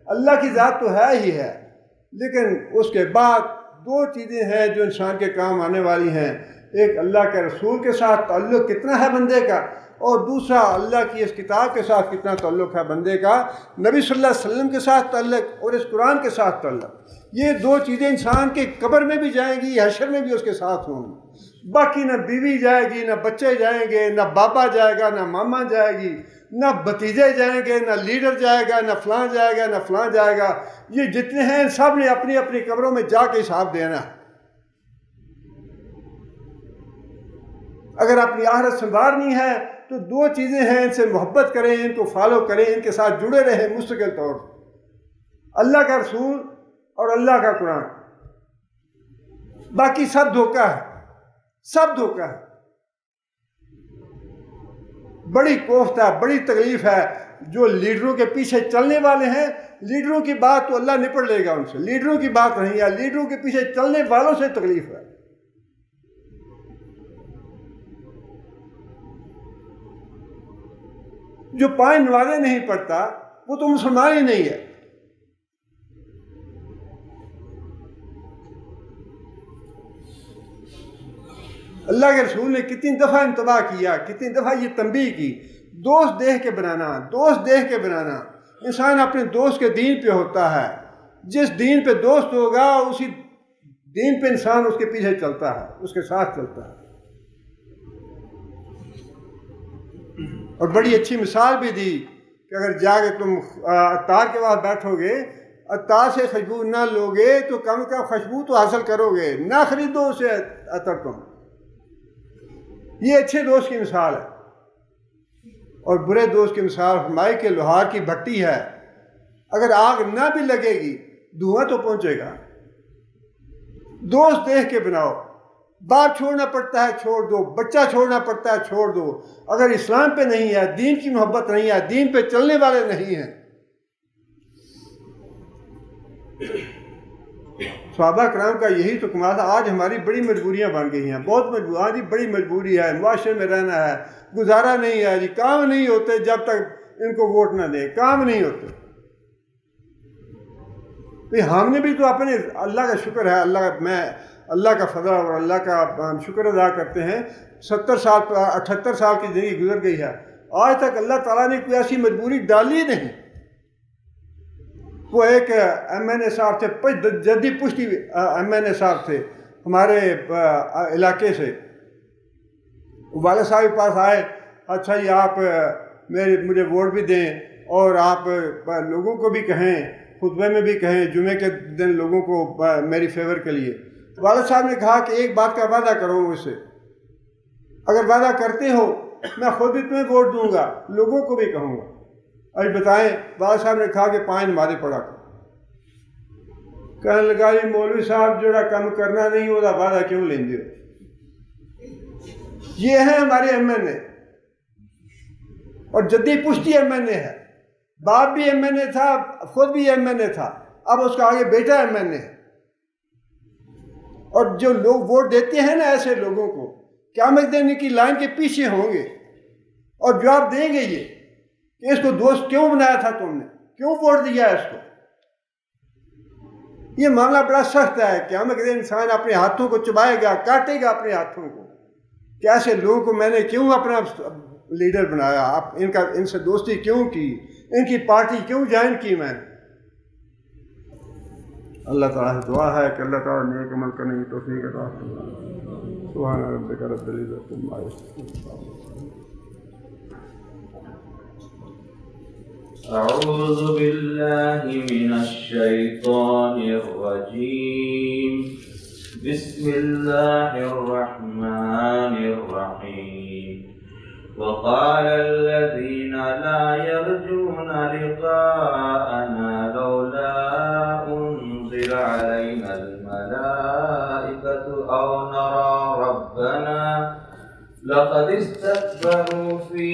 اللہ کی ذات تو ہے ہی ہے، لیکن اس کے بعد 2 چیزیں ہیں جو انسان کے کام آنے والی ہیں. ایک اللہ کے رسول کے ساتھ تعلق کتنا ہے بندے کا، اور دوسرا اللہ کی اس کتاب کے ساتھ کتنا تعلق ہے بندے کا، نبی صلی اللہ علیہ وسلم کے ساتھ تعلق اور اس قرآن کے ساتھ تعلق. یہ 2 چیزیں انسان کے قبر میں بھی جائیں گی، حشر میں بھی اس کے ساتھ ہوں گی. باقی نہ بیوی جائے گی، نہ بچے جائیں گے، نہ بابا جائے گا، نہ ماما جائے گی، نہ بھتیجے جائیں گے، نہ لیڈر جائے گا، نہ فلاں جائے گا، نہ فلاں جائے گا. یہ جتنے ہیں سب نے اپنی اپنی قبروں میں جا کے حساب دینا. اگر اپنی آخرت سنوارنی ہے تو 2 چیزیں ہیں، ان سے محبت کریں، ان کو فالو کریں، ان کے ساتھ جڑے رہیں مستقل طور پر. اللہ کا رسول اور اللہ کا قرآن. باقی سب دھوکہ ہے، سب دھوکہ ہے. بڑی کوفت ہے، بڑی تکلیف ہے جو لیڈروں کے پیچھے چلنے والے ہیں. لیڈروں کی بات تو اللہ نپٹ لے گا ان سے، لیڈروں کی بات نہیں ہے، لیڈروں کے پیچھے چلنے والوں سے تکلیف ہے. جو 5 نمازیں نہیں پڑھتا وہ تو مسلمان ہی نہیں ہے. اللہ کے رسول نے کتنی دفعہ انتباہ کیا، کتنی دفعہ یہ تنبیہ کی، دوست دیکھ کے بنانا، دوست دیکھ کے بنانا. انسان اپنے دوست کے دین پہ ہوتا ہے. جس دین پہ دوست ہوگا اسی دین پہ انسان اس کے پیچھے چلتا ہے، اس کے ساتھ چلتا ہے. اور بڑی اچھی مثال بھی دی کہ اگر جا کے تم عطار کے پاس بیٹھو گے، عطار سے خوشبو نہ لوگے تو کم از کم خوشبو تو حاصل کرو گے، نہ خریدو اسے عطر تم. یہ اچھے دوست کی مثال ہے. اور برے دوست کی مثال فرمائی کہ لوہار کی بھٹی ہے، اگر آگ نہ بھی لگے گی دھواں تو پہنچے گا. دوست دیکھ کے بناؤ. باپ چھوڑنا پڑتا ہے چھوڑ دو، بچہ چھوڑنا پڑتا ہے چھوڑ دو. اگر اسلام پہ نہیں ہے، دین کی محبت نہیں ہے، دین پہ چلنے والے نہیں ہیں. صحابہ کرام کا یہی تو کمال تھا. آج ہماری بڑی مجبوریاں بن گئی ہیں، بہت مجبور. جی بڑی مجبوری ہے، معاشرے میں رہنا ہے، گزارا نہیں ہے جی. کام نہیں ہوتے جب تک ان کو ووٹ نہ دیں، کام نہیں ہوتے. ہم نے بھی تو اپنے اللہ کا شکر ہے، اللہ کا فضل اور اللہ کا ہم شکر ادا کرتے ہیں. 78 سال کی زندگی گزر گئی ہے، آج تک اللہ تعالیٰ نے کوئی ایسی مجبوری ڈالی نہیں. وہ ایک ایم این اے صاحب تھے، جدی پشتی ایم این اے صاحب تھے. ہمارے علاقے سے، والد صاحب کے پاس آئے، اچھا جی آپ مجھے ووٹ بھی دیں اور آپ لوگوں کو بھی کہیں، خطبے میں بھی کہیں جمعے کے دن لوگوں کو میری فیور کے لیے۔ والد صاحب نے کہا کہ ایک بات کا وعدہ کرو مجھ سے، اگر وعدہ کرتے ہو میں خود بھی تمہیں ووٹ دوں گا، لوگوں کو بھی کہوں گا۔ اب بتائیں، والد صاحب نے کہا کہ 5 نمازیں پڑھا کرو۔ کہنے لگا جی مولوی صاحب جڑا کام کرنا نہیں وہ وعدہ کیوں لیندے ہو؟ یہ ہیں ہمارے ایم این اے، اور جدی پشتی ایم این اے ہے، باپ بھی ایم این اے تھا، خود بھی ایم این اے تھا، اب اس کا آگے بیٹا ایم این اے ہے۔ اور جو لوگ ووٹ دیتے ہیں نا ایسے لوگوں کو، قیامت دن کی لائن کے پیچھے ہوں گے اور جواب دیں گے یہ کہ اس کو دوست کیوں بنایا تھا تم نے، کیوں ووٹ دیا اس کو۔ یہ معاملہ بڑا سخت ہے، قیامت کے دن انسان اپنے ہاتھوں کو چبائے گا، کاٹے گا اپنے ہاتھوں کو کہ ایسے لوگوں کو میں نے کیوں اپنا لیڈر بنایا، ان سے دوستی کیوں کی، ان کی پارٹی کیوں جوائن کی میں نے۔ اللہ تعالیٰ سے دعا ہے کہ اللہ تعالیٰ نیک عمل کرنے کی توفیق عطا فرمائے۔ سبحان ربک رب العزت عما یصفون۔ أعوذ بالله من الشيطان الرجيم. بسم الله الرحمن الرحيم. وقال الذين لا يرجون لقاءنا لولا أنزل علينا الملائكة أو نرى ربنا لقد استكبروا في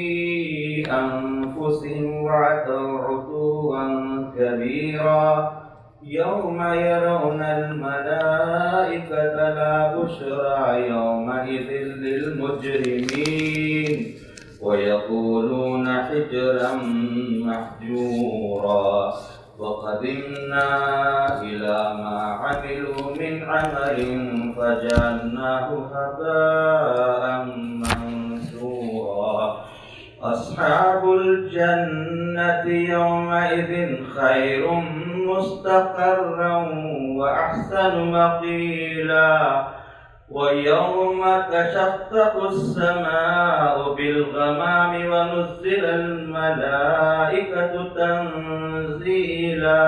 أنفسهم وعتوا عتوا كبيرا. يوم يرون الملائكة لا بشرى يومئذ للمجرمين ويقولون حجرا محجورا. وقدمنا إلى ما عملوا من عمل فجعلناه هباء منثورا. أصحاب الجنة يومئذ خير مستقرا وأحسن مقيلا. ويوم تشقق السماء بالغمام ونزل الملائكة تنزيلا.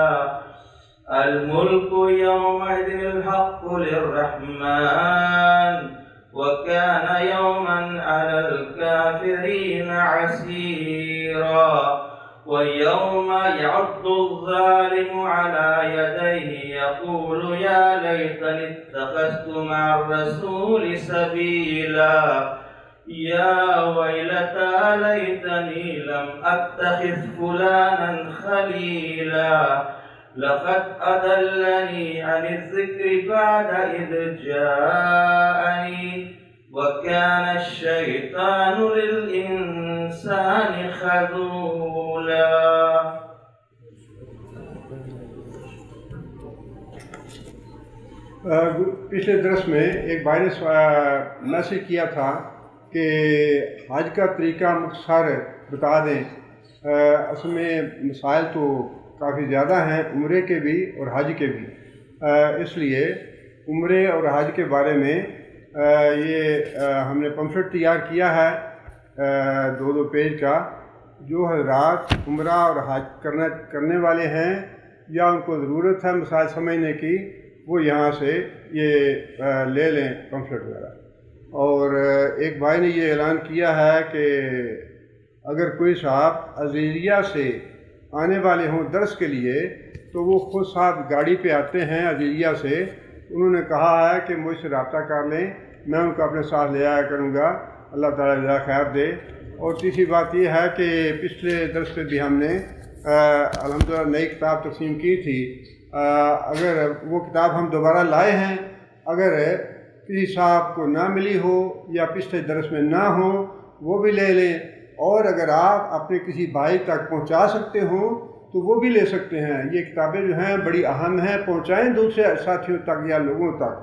الملك يومئذ الحق للرحمن وكان يوما على الكافرين عسيرا. ويوم يعض الظالم على يديه يقول يا ليتني اتخذت مع الرسول سبيلا. يا ويلتى ليتني لم أتخذ فلانا خليلا. لقد أضلني عن الذكر بعد إذ جاءني وكان الشيطان للإنسان خذولا. پچھلے درس میں ایک بھائی نے میسج کیا تھا کہ حج کا طریقہ مختصر بتا دیں۔ اصل میں مسائل تو کافی زیادہ ہیں، عمرے کے بھی اور حج کے بھی، اس لیے عمرے اور حج کے بارے میں یہ ہم نے پمفلٹ تیار کیا ہے 2 پیج کا۔ جو حضرات عمرہ اور حج کرنے والے ہیں یا ان کو ضرورت ہے مسائل سمجھنے کی، وہ یہاں سے یہ لے لیں پمفلٹ وغیرہ۔ اور ایک بھائی نے یہ اعلان کیا ہے کہ اگر کوئی صاحب عزیزیہ سے آنے والے ہوں درس کے لیے تو وہ خود صاحب گاڑی پہ آتے ہیں عزیزیہ سے، انہوں نے کہا ہے کہ مجھ سے رابطہ کر لیں، میں ان کو اپنے ساتھ لے آیا کروں گا، اللہ تعالیٰ جزا خیر دے۔ اور تیسری بات یہ ہے کہ پچھلے درس پہ بھی ہم نے الحمدللہ نئی کتاب تقسیم کی تھی، اگر وہ کتاب ہم دوبارہ لائے ہیں، اگر کسی صاحب کو نہ ملی ہو یا پچھلے درس میں نہ ہو وہ بھی لے لیں، اور اگر آپ اپنے کسی بھائی تک پہنچا سکتے ہوں تو وہ بھی لے سکتے ہیں۔ یہ کتابیں جو ہیں بڑی اہم ہیں، پہنچائیں دوسرے ساتھیوں تک یا لوگوں تک۔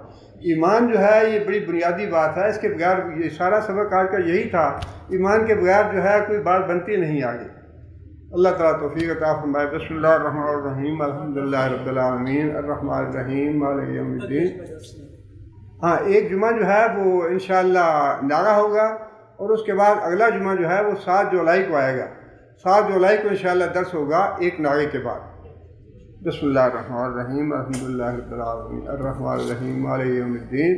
ایمان جو ہے یہ بڑی بنیادی بات ہے، اس کے بغیر یہ سارا سبق آج کا یہی تھا، ایمان کے بغیر جو ہے کوئی بات بنتی نہیں آگے۔ اللہ تعالیٰ توفیق عطا فرمائے۔ بسم اللہ الرحمن الرحیم، الحمدللہ رب العالمین، الرحمن الرحیم، مالک یوم الدین۔ ہاں ایک جمعہ جو ہے وہ انشاءاللہ ناغہ ہوگا، اور اس کے بعد اگلا جمعہ جو ہے وہ 7 جولائی کو آئے گا۔ 7 جولائی کو انشاءاللہ درس ہوگا ایک ناغے کے بعد۔ بسم اللہ الرحمن الرحیم، الحمدللہ رب العالمین، الرحمن الرحیم، مالک یوم الدین،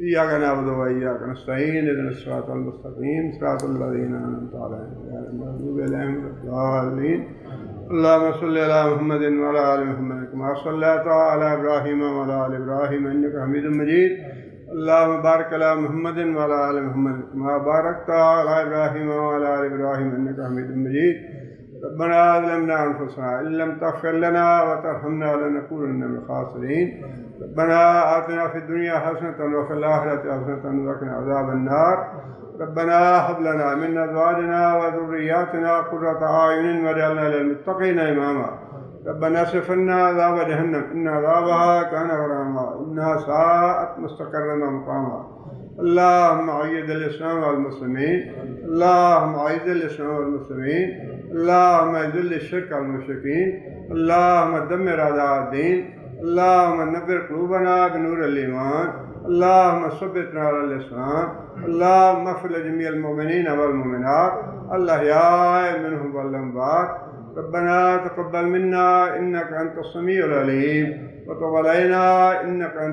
ایاک نعبد و ایاک نستعین، اہدنا الصراط المستقیم، صراط الذین انعمت علیہم غیر المغضوب علیہم ولا الضالین۔ اللہم صلی علی محمد وعلی آل محمد کما صلیت علی ابراہیم وعلی آل ابراہیم انک حمید مجید۔ اللہم بارک علی محمد وعلی آل محمد کما بارکت علی ابراہیم وعلی آل ابراہیم انک حمید مجید۔ ربنا ظلمنا انفسنا ان لم تغفر لنا وترحمنا لنكونن من الخاسرين۔ ربنا آتنا في الدنيا حسنة وفي الآخرة حسنة وقنا عذاب النار۔ ربنا هب لنا من أزواجنا وذرياتنا قرة أعين واجعلنا للمتقين إماما۔ ربنا اصرف عنا عذاب جهنم إن عذابها كان غراما إنها ساءت مستقرا ومقاما۔ اللهم أعز الإسلام والمسلمين، اللهم أعز الإسلام والمسلمين، اللهم أذل الشرك والمشركين، اللهم دمر أعداء الدين، اللهم نبر قلوبنا بنور الإيمان، اللهم ثبتنا على الإسلام، اللهم اغفر لجميع المؤمنين والمؤمنات الأحياء منهم والأموات۔ ربنا تقبل منا إنك أنت السميع العليم وتب علينا إنك